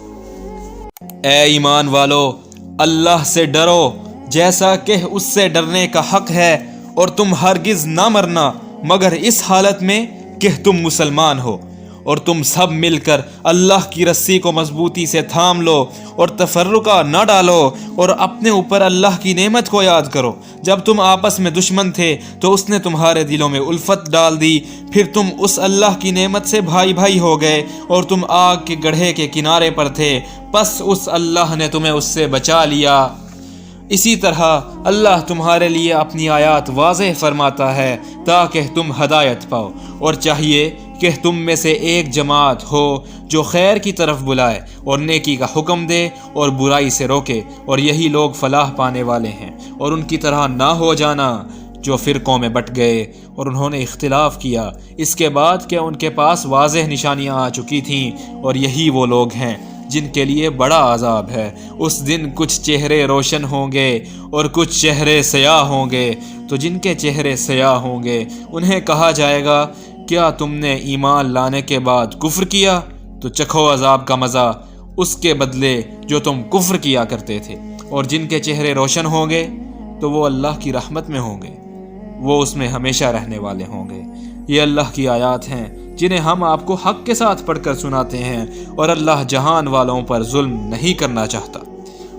اے ایمان والو، اللہ سے ڈرو جیسا کہ اس سے ڈرنے کا حق ہے، اور تم ہرگز نہ مرنا مگر اس حالت میں کہ تم مسلمان ہو، اور تم سب مل کر اللہ کی رسی کو مضبوطی سے تھام لو اور تفرقہ نہ ڈالو، اور اپنے اوپر اللہ کی نعمت کو یاد کرو۔ جب تم آپس میں دشمن تھے تو اس نے تمہارے دلوں میں الفت ڈال دی، پھر تم اس اللہ کی نعمت سے بھائی بھائی ہو گئے، اور تم آگ کے گڑھے کے کنارے پر تھے، پس اس اللہ نے تمہیں اس سے بچا لیا۔ اسی طرح اللہ تمہارے لیے اپنی آیات واضح فرماتا ہے تاکہ تم ہدایت پاؤ، اور چاہیے کہ تم میں سے ایک جماعت ہو جو خیر کی طرف بلائے اور نیکی کا حکم دے اور برائی سے روکے، اور یہی لوگ فلاح پانے والے ہیں۔ اور ان کی طرح نہ ہو جانا جو فرقوں میں بٹ گئے اور انہوں نے اختلاف کیا اس کے بعد کہ ان کے پاس واضح نشانیاں آ چکی تھیں، اور یہی وہ لوگ ہیں جن کے لیے بڑا عذاب ہے۔ اس دن کچھ چہرے روشن ہوں گے اور کچھ چہرے سیاہ ہوں گے، تو جن کے چہرے سیاہ ہوں گے انہیں کہا جائے گا کیا تم نے ایمان لانے کے بعد کفر کیا؟ تو چکھو عذاب کا مزہ اس کے بدلے جو تم کفر کیا کرتے تھے۔ اور جن کے چہرے روشن ہوں گے تو وہ اللہ کی رحمت میں ہوں گے، وہ اس میں ہمیشہ رہنے والے ہوں گے۔ یہ اللہ کی آیات ہیں جنہیں ہم آپ کو حق کے ساتھ پڑھ کر سناتے ہیں، اور اللہ جہان والوں پر ظلم نہیں کرنا چاہتا۔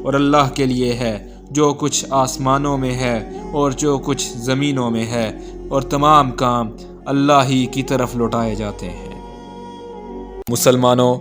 اور اللہ کے لیے ہے جو کچھ آسمانوں میں ہے اور جو کچھ زمینوں میں ہے، اور تمام کام اللہ ہی کی طرف لوٹائے جاتے ہیں۔ مسلمانوں،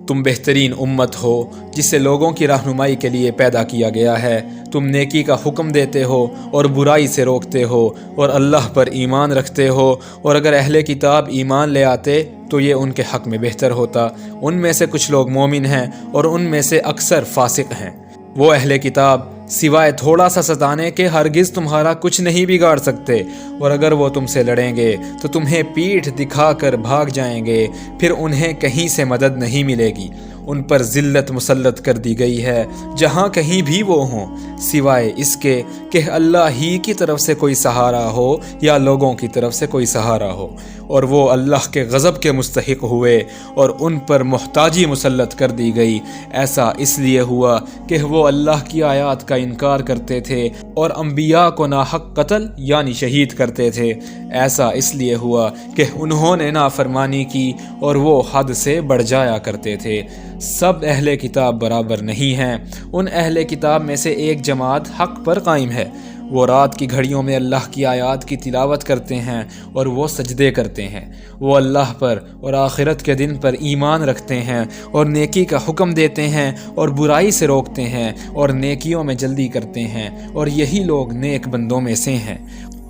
تم بہترین امت ہو جسے لوگوں کی رہنمائی کے لیے پیدا کیا گیا ہے۔ تم نیکی کا حکم دیتے ہو اور برائی سے روکتے ہو، اور اللہ پر ایمان رکھتے ہو، اور اگر اہل کتاب ایمان لے آتے تو یہ ان کے حق میں بہتر ہوتا۔ ان میں سے کچھ لوگ مومن ہیں اور ان میں سے اکثر فاسق ہیں۔ وہ اہل کتاب سوائے تھوڑا سا ستانے کے ہرگز تمہارا کچھ نہیں بگاڑ سکتے، اور اگر وہ تم سے لڑیں گے تو تمہیں پیٹھ دکھا کر بھاگ جائیں گے، پھر انہیں کہیں سے مدد نہیں ملے گی۔ ان پر ذلت مسلط کر دی گئی ہے جہاں کہیں بھی وہ ہوں، سوائے اس کے کہ اللہ ہی کی طرف سے کوئی سہارا ہو یا لوگوں کی طرف سے کوئی سہارا ہو، اور وہ اللہ کے غضب کے مستحق ہوئے اور ان پر محتاجی مسلط کر دی گئی۔ ایسا اس لیے ہوا کہ وہ اللہ کی آیات کا انکار کرتے تھے اور انبیاء کو ناحق قتل یعنی شہید کرتے تھے۔ ایسا اس لیے ہوا کہ انہوں نے نافرمانی کی اور وہ حد سے بڑھ جایا کرتے تھے۔ سب اہل کتاب برابر نہیں ہیں۔ ان اہل کتاب میں سے ایک جماعت حق پر قائم ہے۔ وہ رات کی گھڑیوں میں اللہ کی آیات کی تلاوت کرتے ہیں اور وہ سجدے کرتے ہیں۔ وہ اللہ پر اور آخرت کے دن پر ایمان رکھتے ہیں اور نیکی کا حکم دیتے ہیں اور برائی سے روکتے ہیں اور نیکیوں میں جلدی کرتے ہیں، اور یہی لوگ نیک بندوں میں سے ہیں۔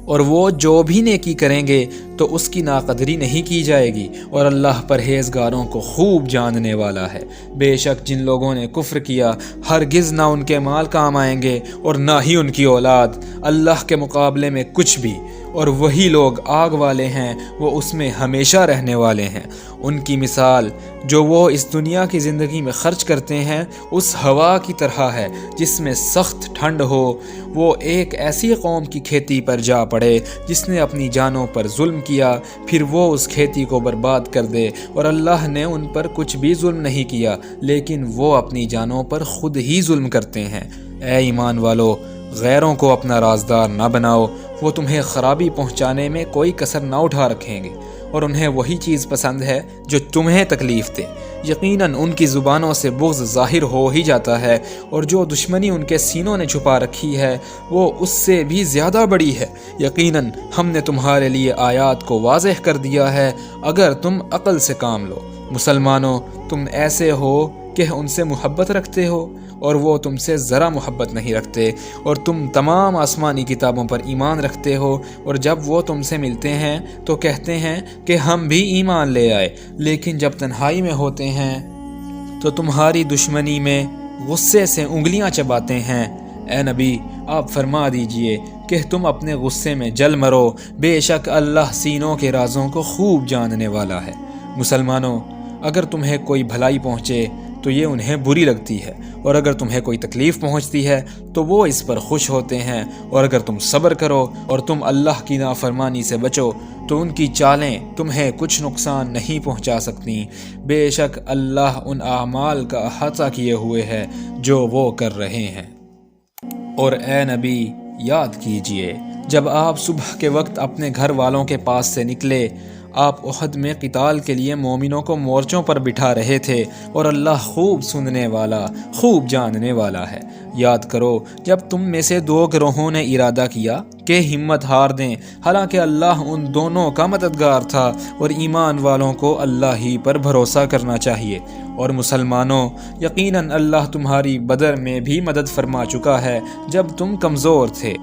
اور وہ جو بھی نیکی کریں گے تو اس کی ناقدری نہیں کی جائے گی، اور اللہ پرہیزگاروں کو خوب جاننے والا ہے۔ بے شک جن لوگوں نے کفر کیا ہرگز نہ ان کے مال کام آئیں گے اور نہ ہی ان کی اولاد اللہ کے مقابلے میں کچھ بھی، اور وہی لوگ آگ والے ہیں، وہ اس میں ہمیشہ رہنے والے ہیں۔ ان کی مثال جو وہ اس دنیا کی زندگی میں خرچ کرتے ہیں اس ہوا کی طرح ہے جس میں سخت ٹھنڈ ہو۔ وہ ایک ایسی قوم کی کھیتی پر جا پڑے جس نے اپنی جانوں پر ظلم کیا، پھر وہ اس کھیتی کو برباد کر دے، اور اللہ نے ان پر کچھ بھی ظلم نہیں کیا، لیکن وہ اپنی جانوں پر خود ہی ظلم کرتے ہیں۔ اے ایمان والو، غیروں کو اپنا رازدار نہ بناؤ، وہ تمہیں خرابی پہنچانے میں کوئی کسر نہ اٹھا رکھیں گے، اور انہیں وہی چیز پسند ہے جو تمہیں تکلیف دے۔ یقیناً ان کی زبانوں سے بغض ظاہر ہو ہی جاتا ہے، اور جو دشمنی ان کے سینوں نے چھپا رکھی ہے وہ اس سے بھی زیادہ بڑی ہے۔ یقیناً ہم نے تمہارے لیے آیات کو واضح کر دیا ہے اگر تم عقل سے کام لو۔ مسلمانوں، تم ایسے ہو کہ ان سے محبت رکھتے ہو اور وہ تم سے ذرا محبت نہیں رکھتے، اور تم تمام آسمانی کتابوں پر ایمان رکھتے ہو، اور جب وہ تم سے ملتے ہیں تو کہتے ہیں کہ ہم بھی ایمان لے آئے، لیکن جب تنہائی میں ہوتے ہیں تو تمہاری دشمنی میں غصے سے انگلیاں چباتے ہیں۔ اے نبی، آپ فرما دیجئے کہ تم اپنے غصے میں جل مرو، بے شک اللہ سینوں کے رازوں کو خوب جاننے والا ہے۔ مسلمانوں، اگر تمہیں کوئی بھلائی پہنچے تو یہ انہیں بری لگتی ہے، اور اگر تمہیں کوئی تکلیف پہنچتی ہے تو وہ اس پر خوش ہوتے ہیں، اور اگر تم صبر کرو اور تم اللہ کی نافرمانی سے بچو تو ان کی چالیں تمہیں کچھ نقصان نہیں پہنچا سکتی۔ بے شک اللہ ان اعمال کا احاطہ کیے ہوئے ہے جو وہ کر رہے ہیں۔ اور اے نبی، یاد کیجئے جب آپ صبح کے وقت اپنے گھر والوں کے پاس سے نکلے، آپ احد میں قتال کے لیے مومنوں کو مورچوں پر بٹھا رہے تھے، اور اللہ خوب سننے والا، خوب جاننے والا ہے۔ یاد کرو جب تم میں سے دو گروہوں نے ارادہ کیا کہ ہمت ہار دیں، حالانکہ اللہ ان دونوں کا مددگار تھا، اور ایمان والوں کو اللہ ہی پر بھروسہ کرنا چاہیے۔ اور مسلمانوں، یقیناً اللہ تمہاری بدر میں بھی مدد فرما چکا ہے جب تم کمزور تھے،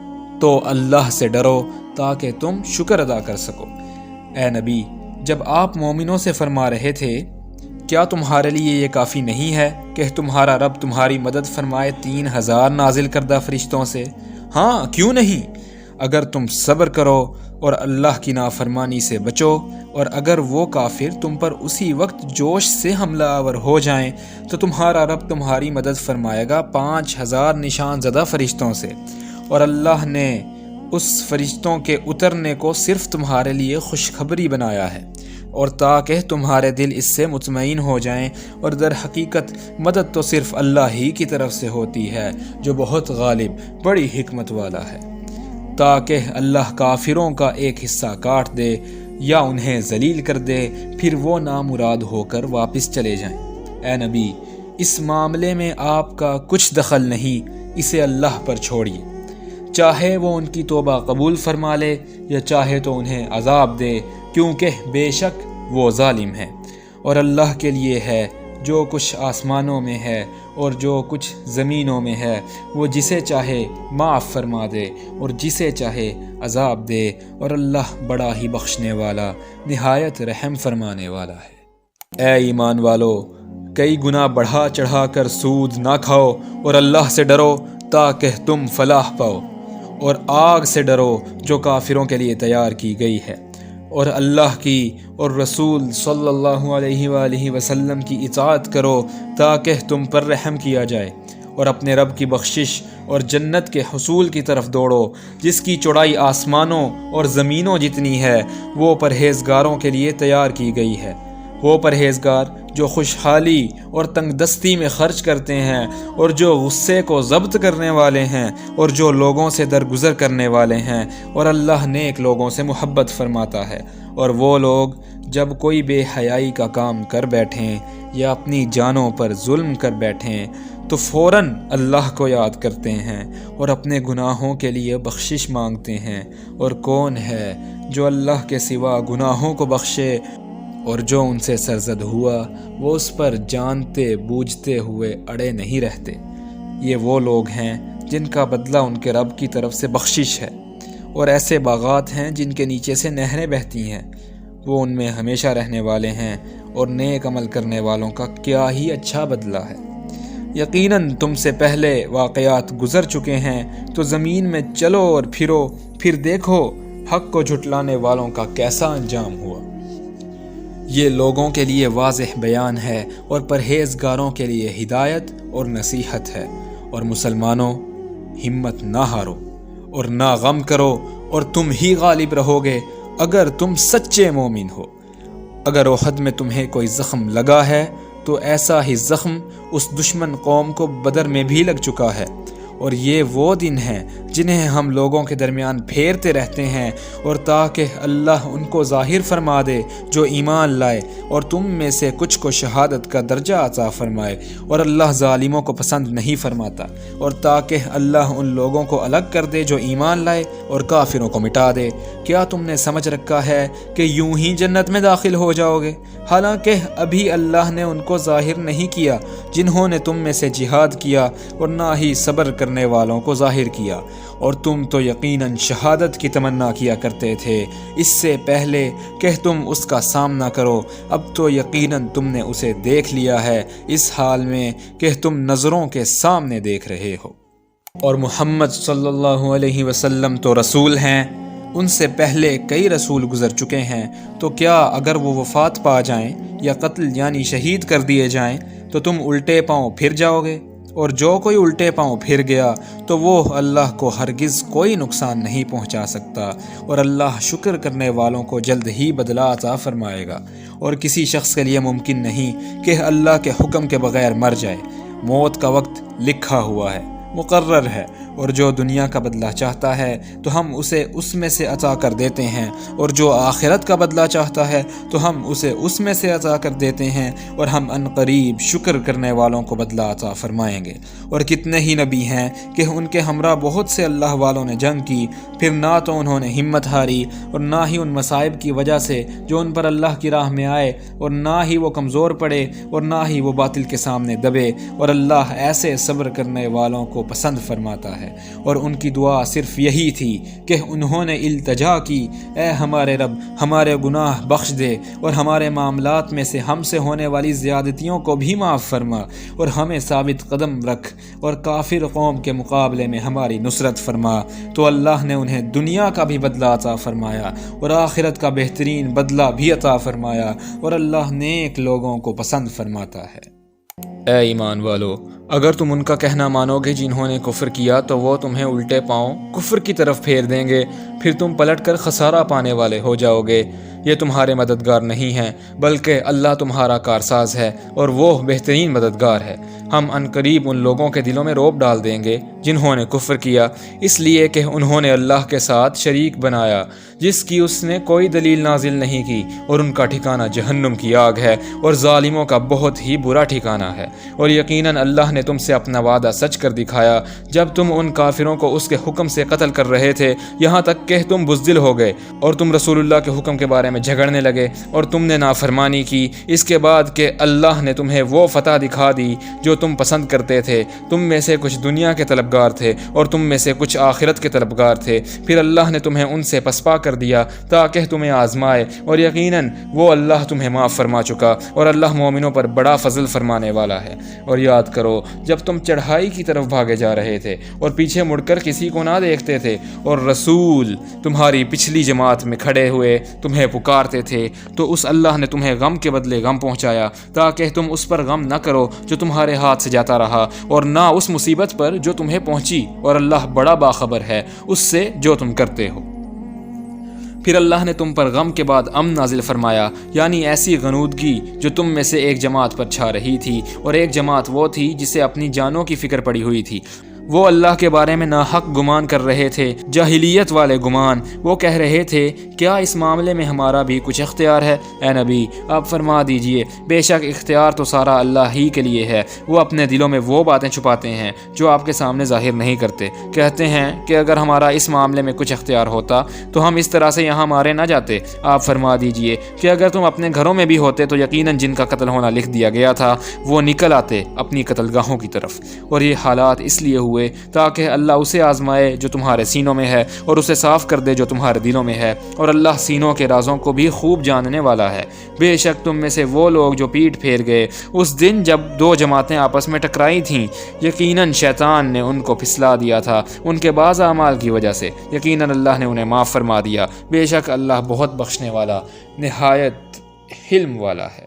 تو اللہ سے ڈرو تاکہ تم شکر ادا کر سکو۔ اے نبی، جب آپ مومنوں سے فرما رہے تھے، کیا تمہارے لیے یہ کافی نہیں ہے کہ تمہارا رب تمہاری مدد فرمائے 3000 نازل کردہ فرشتوں سے؟ ہاں، کیوں نہیں؟ اگر تم صبر کرو اور اللہ کی نافرمانی سے بچو، اور اگر وہ کافر تم پر اسی وقت جوش سے حملہ آور ہو جائیں تو تمہارا رب تمہاری مدد فرمائے گا 5000 نشان زدہ فرشتوں سے، اور اللہ نے اس فرشتوں کے اترنے کو صرف تمہارے لیے خوشخبری بنایا ہے، اور تاکہ تمہارے دل اس سے مطمئن ہو جائیں، اور در حقیقت مدد تو صرف اللہ ہی کی طرف سے ہوتی ہے جو بہت غالب، بڑی حکمت والا ہے، تاکہ اللہ کافروں کا ایک حصہ کاٹ دے یا انہیں ذلیل کر دے، پھر وہ نامراد ہو کر واپس چلے جائیں۔ اے نبی، اس معاملے میں آپ کا کچھ دخل نہیں، اسے اللہ پر چھوڑیے، چاہے وہ ان کی توبہ قبول فرما لے یا چاہے تو انہیں عذاب دے، کیونکہ بے شک وہ ظالم ہے۔ اور اللہ کے لیے ہے جو کچھ آسمانوں میں ہے اور جو کچھ زمینوں میں ہے، وہ جسے چاہے معاف فرما دے اور جسے چاہے عذاب دے، اور اللہ بڑا ہی بخشنے والا، نہایت رحم فرمانے والا ہے۔ اے ایمان والو، کئی گنا بڑھا چڑھا کر سود نہ کھاؤ، اور اللہ سے ڈرو تاکہ تم فلاح پاؤ، اور آگ سے ڈرو جو کافروں کے لیے تیار کی گئی ہے، اور اللہ کی اور رسول صلی اللہ علیہ وآلہ وسلم کی اطاعت کرو تاکہ تم پر رحم کیا جائے، اور اپنے رب کی بخشش اور جنت کے حصول کی طرف دوڑو جس کی چوڑائی آسمانوں اور زمینوں جتنی ہے، وہ پرہیزگاروں کے لیے تیار کی گئی ہے۔ وہ پرہیزگار جو خوشحالی اور تنگ دستی میں خرچ کرتے ہیں، اور جو غصے کو ضبط کرنے والے ہیں، اور جو لوگوں سے درگزر کرنے والے ہیں، اور اللہ نیک لوگوں سے محبت فرماتا ہے۔ اور وہ لوگ جب کوئی بے حیائی کا کام کر بیٹھیں یا اپنی جانوں پر ظلم کر بیٹھیں تو فوراً اللہ کو یاد کرتے ہیں اور اپنے گناہوں کے لیے بخشش مانگتے ہیں، اور کون ہے جو اللہ کے سوا گناہوں کو بخشے، اور جو ان سے سرزد ہوا وہ اس پر جانتے بوجھتے ہوئے اڑے نہیں رہتے۔ یہ وہ لوگ ہیں جن کا بدلہ ان کے رب کی طرف سے بخشش ہے، اور ایسے باغات ہیں جن کے نیچے سے نہریں بہتی ہیں، وہ ان میں ہمیشہ رہنے والے ہیں، اور نیک عمل کرنے والوں کا کیا ہی اچھا بدلہ ہے۔ یقیناً تم سے پہلے واقعات گزر چکے ہیں، تو زمین میں چلو اور پھرو، پھر دیکھو حق کو جھٹلانے والوں کا کیسا انجام ہوا۔ یہ لوگوں کے لیے واضح بیان ہے اور پرہیزگاروں کے لیے ہدایت اور نصیحت ہے۔ اور مسلمانوں، ہمت نہ ہارو اور نہ غم کرو، اور تم ہی غالب رہو گے اگر تم سچے مومن ہو۔ اگر احد میں تمہیں کوئی زخم لگا ہے تو ایسا ہی زخم اس دشمن قوم کو بدر میں بھی لگ چکا ہے، اور یہ وہ دن ہیں جنہیں ہم لوگوں کے درمیان پھیرتے رہتے ہیں، اور تاکہ اللہ ان کو ظاہر فرما دے جو ایمان لائے، اور تم میں سے کچھ کو شہادت کا درجہ عطا فرمائے، اور اللہ ظالموں کو پسند نہیں فرماتا، اور تاکہ اللہ ان لوگوں کو الگ کر دے جو ایمان لائے اور کافروں کو مٹا دے۔ کیا تم نے سمجھ رکھا ہے کہ یوں ہی جنت میں داخل ہو جاؤ گے؟ حالانکہ ابھی اللہ نے ان کو ظاہر نہیں کیا جنہوں نے تم میں سے جہاد کیا، اور نہ ہی صبر کرنے والوں کو ظاہر کیا، اور تم تو یقیناً شہادت کی تمنا کیا کرتے تھے اس سے پہلے کہ تم اس کا سامنا کرو، اب تو یقیناً تم نے اسے دیکھ لیا ہے اس حال میں کہ تم نظروں کے سامنے دیکھ رہے ہو۔ اور محمد صلی اللہ علیہ وسلم تو رسول ہیں، ان سے پہلے کئی رسول گزر چکے ہیں، تو کیا اگر وہ وفات پا جائیں یا قتل یعنی شہید کر دیے جائیں تو تم الٹے پاؤں پھر جاؤ گے؟ اور جو کوئی الٹے پاؤں پھر گیا تو وہ اللہ کو ہرگز کوئی نقصان نہیں پہنچا سکتا، اور اللہ شکر کرنے والوں کو جلد ہی بدلہ عطا فرمائے گا۔ اور کسی شخص کے لیے ممکن نہیں کہ اللہ کے حکم کے بغیر مر جائے۔ موت کا وقت لکھا ہوا ہے، مقرر ہے، اور جو دنیا کا بدلہ چاہتا ہے تو ہم اسے اس میں سے عطا کر دیتے ہیں، اور جو آخرت کا بدلہ چاہتا ہے تو ہم اسے اس میں سے عطا کر دیتے ہیں، اور ہم عنقریب شکر کرنے والوں کو بدلہ عطا فرمائیں گے۔ اور کتنے ہی نبی ہیں کہ ان کے ہمراہ بہت سے اللہ والوں نے جنگ کی، پھر نہ تو انہوں نے ہمت ہاری اور نہ ہی ان مصائب کی وجہ سے جو ان پر اللہ کی راہ میں آئے، اور نہ ہی وہ کمزور پڑے اور نہ ہی وہ باطل کے سامنے دبے، اور اللہ ایسے صبر کرنے والوں کو پسند فرماتا ہے۔ اور ان کی دعا صرف یہی تھی کہ انہوں نے التجا کی، اے ہمارے رب ہمارے گناہ بخش دے اور ہمارے معاملات میں سے ہم سے ہونے والی زیادتیوں کو بھی معاف فرما، اور ہمیں ثابت قدم رکھ اور کافر قوم کے مقابلے میں ہماری نصرت فرما۔ تو اللہ نے انہیں دنیا کا بھی بدلہ عطا فرمایا اور آخرت کا بہترین بدلہ بھی عطا فرمایا، اور اللہ نیک لوگوں کو پسند فرماتا ہے۔ اے ایمان والو، اگر تم ان کا کہنا مانو گے جنہوں نے کفر کیا تو وہ تمہیں الٹے پاؤں کفر کی طرف پھیر دیں گے، پھر تم پلٹ کر خسارہ پانے والے ہو جاؤ گے۔ یہ تمہارے مددگار نہیں ہیں بلکہ اللہ تمہارا کارساز ہے اور وہ بہترین مددگار ہے۔ ہم عنقریب ان لوگوں کے دلوں میں رعب ڈال دیں گے جنہوں نے کفر کیا، اس لیے کہ انہوں نے اللہ کے ساتھ شریک بنایا جس کی اس نے کوئی دلیل نازل نہیں کی، اور ان کا ٹھکانہ جہنم کی آگ ہے، اور ظالموں کا بہت ہی برا ٹھکانہ ہے۔ اور یقیناً اللہ نے تم سے اپنا وعدہ سچ کر دکھایا جب تم ان کافروں کو اس کے حکم سے قتل کر رہے تھے، یہاں تک کہ تم بزدل ہو گئے اور تم رسول اللہ کے حکم کے بارے میں جھگڑنے لگے، اور تم نے نافرمانی کی اس کے بعد کہ اللہ نے تمہیں وہ فتح دکھا دی جو تم پسند کرتے تھے۔ تم میں سے کچھ دنیا کے طلبگار تھے اور تم میں سے کچھ آخرت کے طلبگار تھے، پھر اللہ نے تمہیں ان سے پسپا کر دیا تاکہ تمہیں آزمائے، اور یقیناً وہ اللہ تمہیں معاف فرما چکا، اور اللہ مومنوں پر بڑا فضل فرمانے والا ہے۔ اور یاد کرو جب تم چڑھائی کی طرف بھاگے جا رہے تھے اور پیچھے مڑ کر کسی کو نہ دیکھتے تھے، اور رسول تمہاری پچھلی جماعت میں کھڑے ہوئے تمہیں پکارتے تھے، تو اس اللہ نے تمہیں غم کے بدلے غم پہنچایا تاکہ تم اس پر غم نہ کرو جو تمہارے ہاتھ سے جاتا رہا، اور نہ اس مصیبت پر جو تمہیں پہنچی، اور اللہ بڑا باخبر ہے اس سے جو تم کرتے ہو۔ پھر اللہ نے تم پر غم کے بعد امن نازل فرمایا، یعنی ایسی غنودگی جو تم میں سے ایک جماعت پر چھا رہی تھی، اور ایک جماعت وہ تھی جسے اپنی جانوں کی فکر پڑی ہوئی تھی۔ وہ اللہ کے بارے میں ناحق گمان کر رہے تھے، جاہلیت والے گمان۔ وہ کہہ رہے تھے کیا اس معاملے میں ہمارا بھی کچھ اختیار ہے؟ اے نبی آپ فرما دیجئے بے شک اختیار تو سارا اللہ ہی کے لیے ہے۔ وہ اپنے دلوں میں وہ باتیں چھپاتے ہیں جو آپ کے سامنے ظاہر نہیں کرتے۔ کہتے ہیں کہ اگر ہمارا اس معاملے میں کچھ اختیار ہوتا تو ہم اس طرح سے یہاں مارے نہ جاتے۔ آپ فرما دیجئے کہ اگر تم اپنے گھروں میں بھی ہوتے تو یقیناً جن کا قتل ہونا لکھ دیا گیا تھا وہ نکل آتے اپنی قتل گاہوں کی طرف، اور یہ حالات اس لیے ہوئے تاکہ اللہ اسے آزمائے جو تمہارے سینوں میں ہے اور اسے صاف کر دے جو تمہارے دلوں میں ہے، اور اللہ سینوں کے رازوں کو بھی خوب جاننے والا ہے۔ بے شک تم میں سے وہ لوگ جو پیٹ پھیر گئے اس دن جب دو جماعتیں آپس میں ٹکرائی تھیں، یقیناً شیطان نے ان کو پھسلا دیا تھا ان کے بعض اعمال کی وجہ سے، یقیناً اللہ نے انہیں معاف فرما دیا۔ بے شک اللہ بہت بخشنے والا نہایت حلم والا ہے۔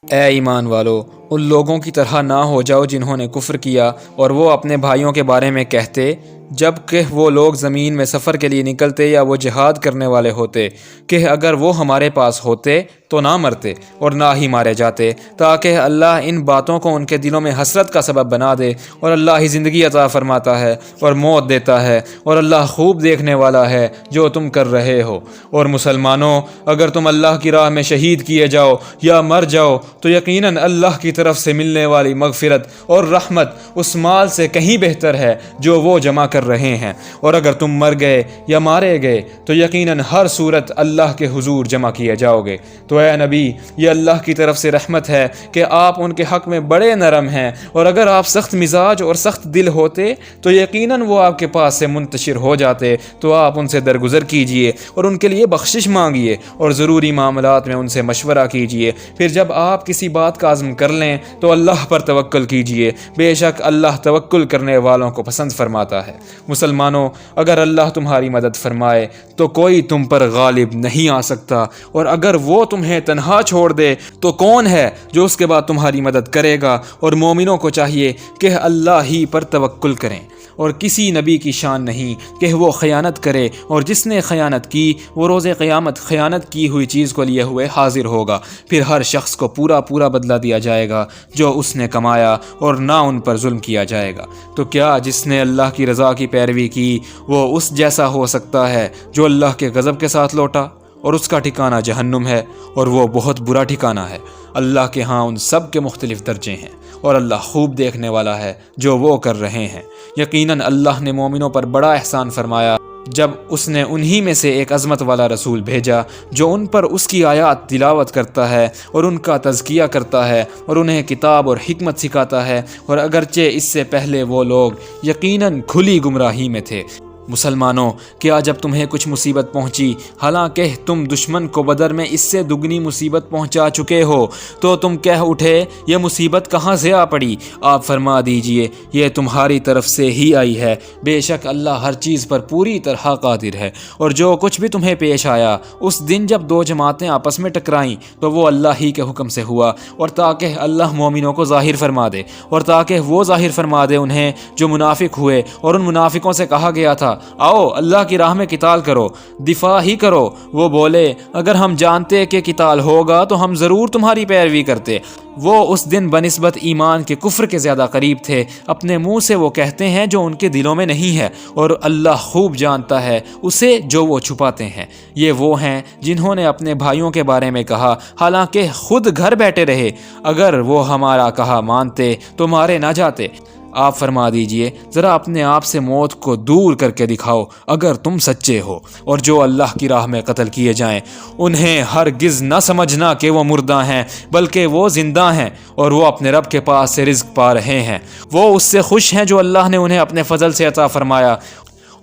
اے ایمان والو، ان لوگوں کی طرح نہ ہو جاؤ جنہوں نے کفر کیا اور وہ اپنے بھائیوں کے بارے میں کہتے جب کہ وہ لوگ زمین میں سفر کے لیے نکلتے یا وہ جہاد کرنے والے ہوتے کہ اگر وہ ہمارے پاس ہوتے تو نہ مرتے اور نہ ہی مارے جاتے، تاکہ اللہ ان باتوں کو ان کے دلوں میں حسرت کا سبب بنا دے۔ اور اللہ ہی زندگی عطا فرماتا ہے اور موت دیتا ہے، اور اللہ خوب دیکھنے والا ہے جو تم کر رہے ہو۔ اور مسلمانوں، اگر تم اللہ کی راہ میں شہید کیے جاؤ یا مر جاؤ تو یقیناً اللہ کی طرف سے ملنے والی مغفرت اور رحمت اس مال سے کہیں بہتر ہے جو وہ جمع کر رہے ہیں، اور اگر تم مر گئے یا مارے گئے تو یقیناً ہر صورت اللہ کے حضور جمع کیے جاؤ گے۔ تو تو اے نبی یہ اللہ کی طرف سے رحمت ہے کہ آپ ان کے حق میں بڑے نرم ہیں، اور اگر آپ سخت مزاج اور سخت دل ہوتے تو یقیناً وہ آپ کے پاس سے منتشر ہو جاتے۔ تو آپ ان سے درگزر کیجئے اور ان کے لیے بخشش مانگیے، اور ضروری معاملات میں ان سے مشورہ کیجئے۔ پھر جب آپ کسی بات کا عزم کر لیں تو اللہ پر توکل کیجئے، بے شک اللہ توکل کرنے والوں کو پسند فرماتا ہے۔ مسلمانوں، اگر اللہ تمہاری مدد فرمائے تو کوئی تم پر غالب نہیں آ سکتا، اور اگر وہ تمہیں تنہا چھوڑ دے تو کون ہے جو اس کے بعد تمہاری مدد کرے گا؟ اور مومنوں کو چاہیے کہ اللہ ہی پر توکل کریں، اور کسی نبی کی شان نہیں کہ وہ خیانت کرے، اور جس نے خیانت کی وہ روز قیامت خیانت کی ہوئی چیز کو لیے ہوئے حاضر ہوگا۔ پھر ہر شخص کو پورا بدلہ دیا جائے گا جو اس نے کمایا، اور نہ ان پر ظلم کیا جائے گا۔ تو کیا جس نے اللہ کی رضا کی پیروی کی وہ اس جیسا ہو سکتا ہے جو اللہ کے غضب کے ساتھ لوٹا؟ اور اس کا ٹھکانہ جہنم ہے، اور وہ بہت برا ٹھکانہ ہے۔ اللہ کے ہاں ان سب کے مختلف درجے ہیں، اور اللہ خوب دیکھنے والا ہے جو وہ کر رہے ہیں۔ یقیناً اللہ نے مومنوں پر بڑا احسان فرمایا جب اس نے انہی میں سے ایک عظمت والا رسول بھیجا جو ان پر اس کی آیات تلاوت کرتا ہے اور ان کا تزکیہ کرتا ہے اور انہیں کتاب اور حکمت سکھاتا ہے، اور اگرچہ اس سے پہلے وہ لوگ یقیناً کھلی گمراہی میں تھے۔ مسلمانوں، کیا جب تمہیں کچھ مصیبت پہنچی حالانکہ تم دشمن کو بدر میں اس سے دگنی مصیبت پہنچا چکے ہو تو تم کہہ اٹھے یہ مصیبت کہاں سے آ پڑی؟ آپ فرما دیجئے یہ تمہاری طرف سے ہی آئی ہے، بے شک اللہ ہر چیز پر پوری طرح قادر ہے۔ اور جو کچھ بھی تمہیں پیش آیا اس دن جب دو جماعتیں آپس میں ٹکرائیں تو وہ اللہ ہی کے حکم سے ہوا، اور تاکہ اللہ مومنوں کو ظاہر فرما دے، اور تاکہ وہ ظاہر فرما دے انہیں جو منافق ہوئے، اور ان منافقوں سے کہا گیا تھا آؤ اللہ کی راہ میں قتال کرو، دفاع ہی کرو۔ وہ بولے اگر ہم جانتے کہ قتال ہوگا تو ہم ضرور تمہاری پیروی کرتے۔ وہ اس دن بنسبت ایمان کے کفر کے زیادہ قریب تھے، اپنے منہ سے وہ کہتے ہیں جو ان کے دلوں میں نہیں ہے، اور اللہ خوب جانتا ہے اسے جو وہ چھپاتے ہیں۔ یہ وہ ہیں جنہوں نے اپنے بھائیوں کے بارے میں کہا حالانکہ خود گھر بیٹھے رہے اگر وہ ہمارا کہا مانتے تو مارے نہ جاتے۔ آپ فرما دیجئے ذرا اپنے آپ سے موت کو دور کر کے دکھاؤ اگر تم سچے ہو، اور جو اللہ کی راہ میں قتل کیے جائیں انہیں ہرگز نہ سمجھنا کہ وہ مردہ ہیں بلکہ وہ زندہ ہیں، اور وہ اپنے رب کے پاس سے رزق پا رہے ہیں۔ وہ اس سے خوش ہیں جو اللہ نے انہیں اپنے فضل سے عطا فرمایا،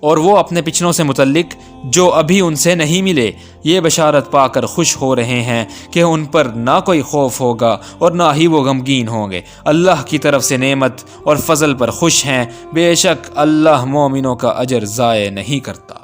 اور وہ اپنے پچھلوں سے متعلق جو ابھی ان سے نہیں ملے یہ بشارت پا کر خوش ہو رہے ہیں کہ ان پر نہ کوئی خوف ہوگا اور نہ ہی وہ غمگین ہوں گے۔ اللہ کی طرف سے نعمت اور فضل پر خوش ہیں، بے شک اللہ مومنوں کا اجر ضائع نہیں کرتا۔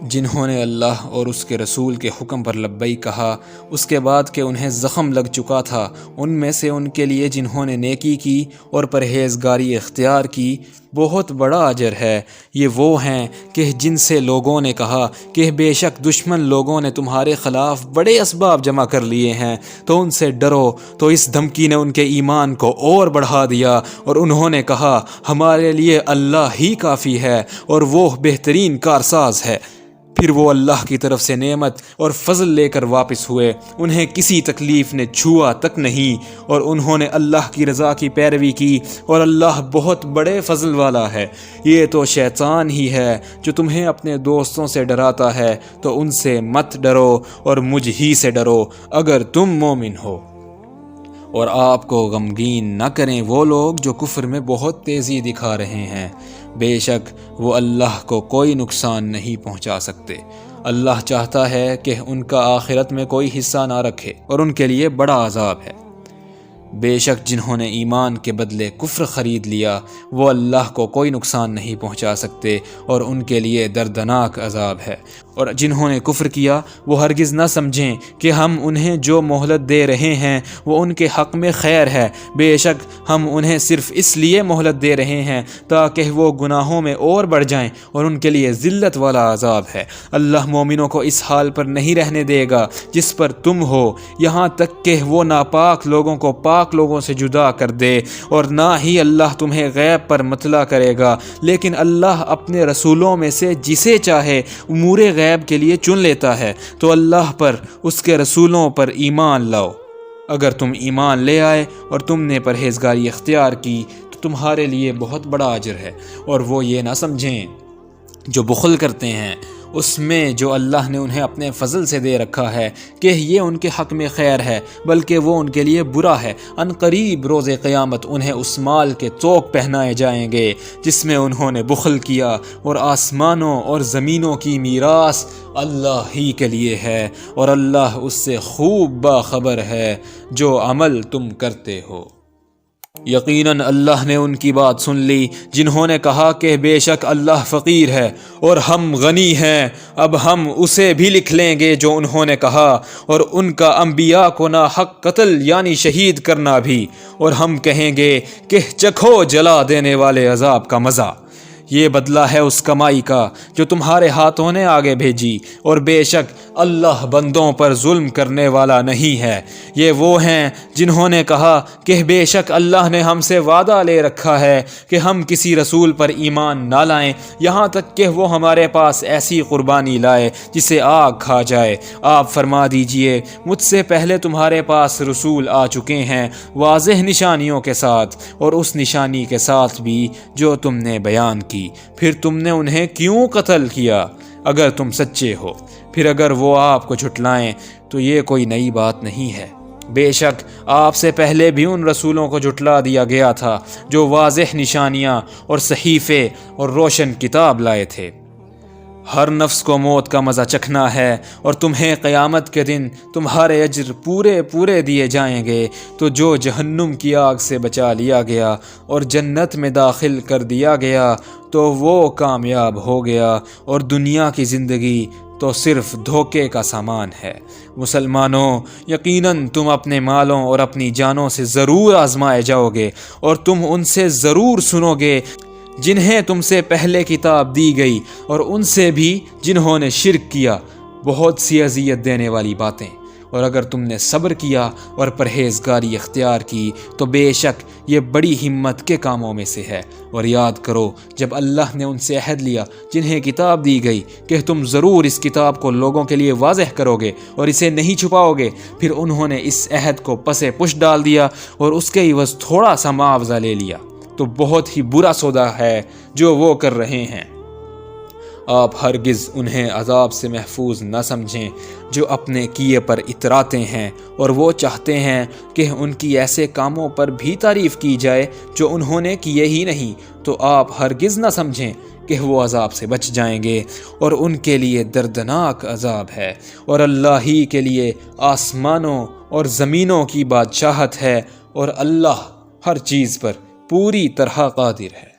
جنہوں نے اللہ اور اس کے رسول کے حکم پر لبیک کہا اس کے بعد کہ انہیں زخم لگ چکا تھا، ان میں سے ان کے لیے جنہوں نے نیکی کی اور پرہیزگاری اختیار کی بہت بڑا اجر ہے۔ یہ وہ ہیں کہ جن سے لوگوں نے کہا کہ بے شک دشمن لوگوں نے تمہارے خلاف بڑے اسباب جمع کر لیے ہیں تو ان سے ڈرو، تو اس دھمکی نے ان کے ایمان کو اور بڑھا دیا، اور انہوں نے کہا ہمارے لیے اللہ ہی کافی ہے اور وہ بہترین کارساز ہے۔ پھر وہ اللہ کی طرف سے نعمت اور فضل لے کر واپس ہوئے، انہیں کسی تکلیف نے چھوا تک نہیں، اور انہوں نے اللہ کی رضا کی پیروی کی، اور اللہ بہت بڑے فضل والا ہے۔ یہ تو شیطان ہی ہے جو تمہیں اپنے دوستوں سے ڈراتا ہے، تو ان سے مت ڈرو اور مجھ ہی سے ڈرو اگر تم مومن ہو۔ اور آپ کو غمگین نہ کریں وہ لوگ جو کفر میں بہت تیزی دکھا رہے ہیں، بے شک وہ اللہ کو کوئی نقصان نہیں پہنچا سکتے۔ اللہ چاہتا ہے کہ ان کا آخرت میں کوئی حصہ نہ رکھے اور ان کے لیے بڑا عذاب ہے۔ بے شک جنہوں نے ایمان کے بدلے کفر خرید لیا وہ اللہ کو کوئی نقصان نہیں پہنچا سکتے اور ان کے لیے دردناک عذاب ہے۔ اور جنہوں نے کفر کیا وہ ہرگز نہ سمجھیں کہ ہم انہیں جو مہلت دے رہے ہیں وہ ان کے حق میں خیر ہے، بے شک ہم انہیں صرف اس لیے مہلت دے رہے ہیں تاکہ وہ گناہوں میں اور بڑھ جائیں اور ان کے لیے ذلت والا عذاب ہے۔ اللہ مومنوں کو اس حال پر نہیں رہنے دے گا جس پر تم ہو، یہاں تک کہ وہ ناپاک لوگوں کو پاک لوگوں سے جدا کر دے، اور نہ ہی اللہ تمہیں غیب پر مطلع کرے گا، لیکن اللہ اپنے رسولوں میں سے جسے چاہے امور غیب کے لیے چن لیتا ہے۔ تو اللہ پر، اس کے رسولوں پر ایمان لاؤ۔ اگر تم ایمان لے آئے اور تم نے پرہیزگاری اختیار کی تو تمہارے لیے بہت بڑا اجر ہے۔ اور وہ یہ نہ سمجھیں جو بخل کرتے ہیں اس میں جو اللہ نے انہیں اپنے فضل سے دے رکھا ہے کہ یہ ان کے حق میں خیر ہے بلکہ وہ ان کے لیے برا ہے۔ ان قریب روز قیامت انہیں اس مال کے طوق پہنائے جائیں گے جس میں انہوں نے بخل کیا، اور آسمانوں اور زمینوں کی میراث اللہ ہی کے لیے ہے، اور اللہ اس سے خوب باخبر ہے جو عمل تم کرتے ہو۔ یقیناً اللہ نے ان کی بات سن لی جنہوں نے کہا کہ بے شک اللہ فقیر ہے اور ہم غنی ہیں، اب ہم اسے بھی لکھ لیں گے جو انہوں نے کہا، اور ان کا انبیاء کو ناحق قتل یعنی شہید کرنا بھی، اور ہم کہیں گے کہ چکھو جلا دینے والے عذاب کا مزہ، یہ بدلہ ہے اس کمائی کا جو تمہارے ہاتھوں نے آگے بھیجی، اور بے شک اللہ بندوں پر ظلم کرنے والا نہیں ہے۔ یہ وہ ہیں جنہوں نے کہا کہ بے شک اللہ نے ہم سے وعدہ لے رکھا ہے کہ ہم کسی رسول پر ایمان نہ لائیں یہاں تک کہ وہ ہمارے پاس ایسی قربانی لائے جسے آگ کھا جائے۔ آپ فرما دیجئے مجھ سے پہلے تمہارے پاس رسول آ چکے ہیں واضح نشانیوں کے ساتھ، اور اس نشانی کے ساتھ بھی جو تم نے بیان کی، پھر تم نے انہیں کیوں قتل کیا اگر تم سچے ہو؟ پھر اگر وہ آپ کو جھٹلائیں تو یہ کوئی نئی بات نہیں ہے، بے شک آپ سے پہلے بھی ان رسولوں کو جھٹلا دیا گیا تھا جو واضح نشانیاں اور صحیفے اور روشن کتاب لائے تھے۔ ہر نفس کو موت کا مزہ چکھنا ہے، اور تمہیں قیامت کے دن تمہارے اجر پورے دیے جائیں گے، تو جو جہنم کی آگ سے بچا لیا گیا اور جنت میں داخل کر دیا گیا تو وہ کامیاب ہو گیا، اور دنیا کی زندگی تو صرف دھوکے کا سامان ہے۔ مسلمانوں، یقیناً تم اپنے مالوں اور اپنی جانوں سے ضرور آزمائے جاؤ گے، اور تم ان سے ضرور سنو گے جنہیں تم سے پہلے کتاب دی گئی، اور ان سے بھی جنہوں نے شرک کیا، بہت سی اذیت دینے والی باتیں، اور اگر تم نے صبر کیا اور پرہیزگاری اختیار کی تو بے شک یہ بڑی ہمت کے کاموں میں سے ہے۔ اور یاد کرو جب اللہ نے ان سے عہد لیا جنہیں کتاب دی گئی کہ تم ضرور اس کتاب کو لوگوں کے لیے واضح کرو گے اور اسے نہیں چھپاؤ گے، پھر انہوں نے اس عہد کو پس پش ڈال دیا اور اس کے عوض تھوڑا سا معاوضہ لے لیا، تو بہت ہی برا سودا ہے جو وہ کر رہے ہیں۔ آپ ہرگز انہیں عذاب سے محفوظ نہ سمجھیں جو اپنے کیے پر اتراتے ہیں، اور وہ چاہتے ہیں کہ ان کی ایسے کاموں پر بھی تعریف کی جائے جو انہوں نے کیے ہی نہیں، تو آپ ہرگز نہ سمجھیں کہ وہ عذاب سے بچ جائیں گے، اور ان کے لیے دردناک عذاب ہے۔ اور اللہ ہی کے لیے آسمانوں اور زمینوں کی بادشاہت ہے، اور اللہ ہر چیز پر پوری طرح قادر ہے۔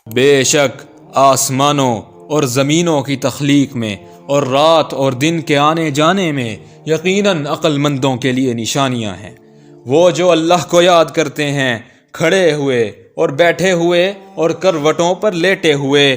بے شک آسمانوں اور زمینوں کی تخلیق میں اور رات اور دن کے آنے جانے میں یقیناً عقل مندوں کے لیے نشانیاں ہیں۔ وہ جو اللہ کو یاد کرتے ہیں کھڑے ہوئے اور بیٹھے ہوئے اور کروٹوں پر لیٹے ہوئے،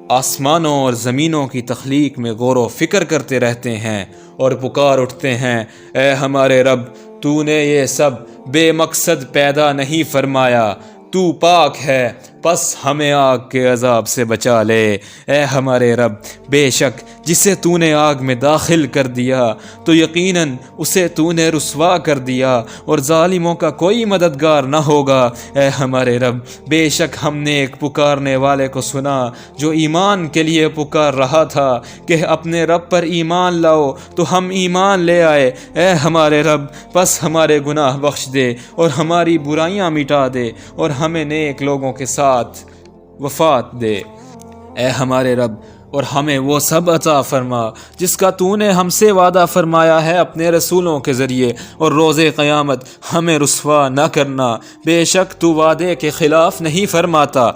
آسمانوں اور زمینوں کی تخلیق میں غور و فکر کرتے رہتے ہیں اور پکار اٹھتے ہیں، اے ہمارے رب، تو نے یہ سب بے مقصد پیدا نہیں فرمایا، تو پاک ہے، پس ہمیں آگ کے عذاب سے بچا لے۔ اے ہمارے رب، بے شک جسے تو نے آگ میں داخل کر دیا تو یقیناً اسے تو نے رسوا کر دیا، اور ظالموں کا کوئی مددگار نہ ہوگا۔ اے ہمارے رب، بے شک ہم نے ایک پکارنے والے کو سنا جو ایمان کے لیے پکار رہا تھا کہ اپنے رب پر ایمان لاؤ، تو ہم ایمان لے آئے۔ اے ہمارے رب، پس ہمارے گناہ بخش دے اور ہماری برائیاں مٹا دے، اور ہمیں نیک لوگوں کے ساتھ وفات دے۔ اے ہمارے رب، اور ہمیں وہ سب عطا فرما جس کا تو نے ہم سے وعدہ فرمایا ہے اپنے رسولوں کے ذریعے، اور روز قیامت ہمیں رسوا نہ کرنا، بے شک تو وعدے کے خلاف نہیں فرماتا۔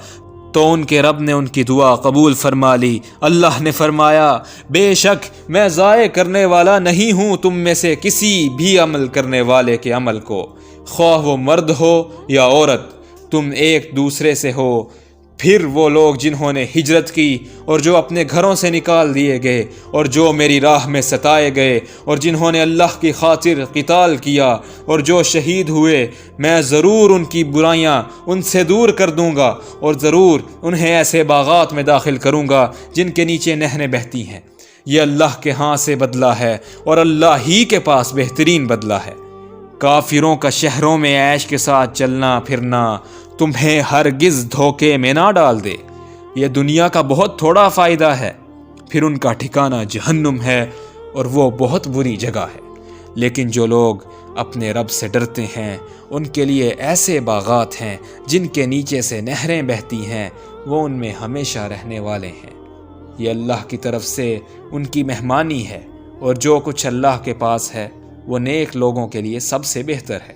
تو ان کے رب نے ان کی دعا قبول فرما لی۔ اللہ نے فرمایا، بے شک میں ضائع کرنے والا نہیں ہوں تم میں سے کسی بھی عمل کرنے والے کے عمل کو، خواہ وہ مرد ہو یا عورت، تم ایک دوسرے سے ہو۔ پھر وہ لوگ جنہوں نے ہجرت کی اور جو اپنے گھروں سے نکال دیے گئے، اور جو میری راہ میں ستائے گئے، اور جنہوں نے اللہ کی خاطر قتال کیا، اور جو شہید ہوئے، میں ضرور ان کی برائیاں ان سے دور کر دوں گا، اور ضرور انہیں ایسے باغات میں داخل کروں گا جن کے نیچے نہریں بہتی ہیں۔ یہ اللہ کے ہاں سے بدلہ ہے، اور اللہ ہی کے پاس بہترین بدلہ ہے۔ کافروں کا شہروں میں عیش کے ساتھ چلنا پھرنا تمہیں ہرگز دھوکے میں نہ ڈال دے، یہ دنیا کا بہت تھوڑا فائدہ ہے، پھر ان کا ٹھکانہ جہنم ہے اور وہ بہت بری جگہ ہے۔ لیکن جو لوگ اپنے رب سے ڈرتے ہیں ان کے لیے ایسے باغات ہیں جن کے نیچے سے نہریں بہتی ہیں، وہ ان میں ہمیشہ رہنے والے ہیں۔ یہ اللہ کی طرف سے ان کی مہمانی ہے، اور جو کچھ اللہ کے پاس ہے وہ نیک لوگوں کے لیے سب سے بہتر ہے۔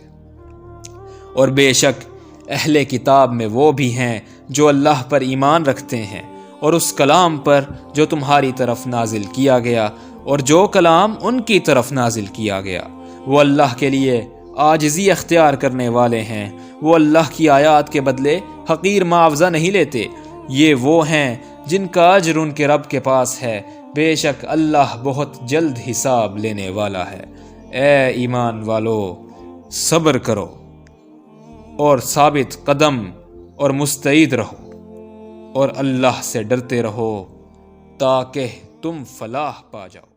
اور بے شک اہل کتاب میں وہ بھی ہیں جو اللہ پر ایمان رکھتے ہیں اور اس کلام پر جو تمہاری طرف نازل کیا گیا اور جو کلام ان کی طرف نازل کیا گیا، وہ اللہ کے لیے عاجزی اختیار کرنے والے ہیں۔ وہ اللہ کی آیات کے بدلے حقیر معاوضہ نہیں لیتے۔ یہ وہ ہیں جن کا اجر ان کے رب کے پاس ہے، بے شک اللہ بہت جلد حساب لینے والا ہے۔ اے ایمان والو، صبر کرو اور ثابت قدم اور مستعد رہو، اور اللہ سے ڈرتے رہو تاکہ تم فلاح پا جاؤ۔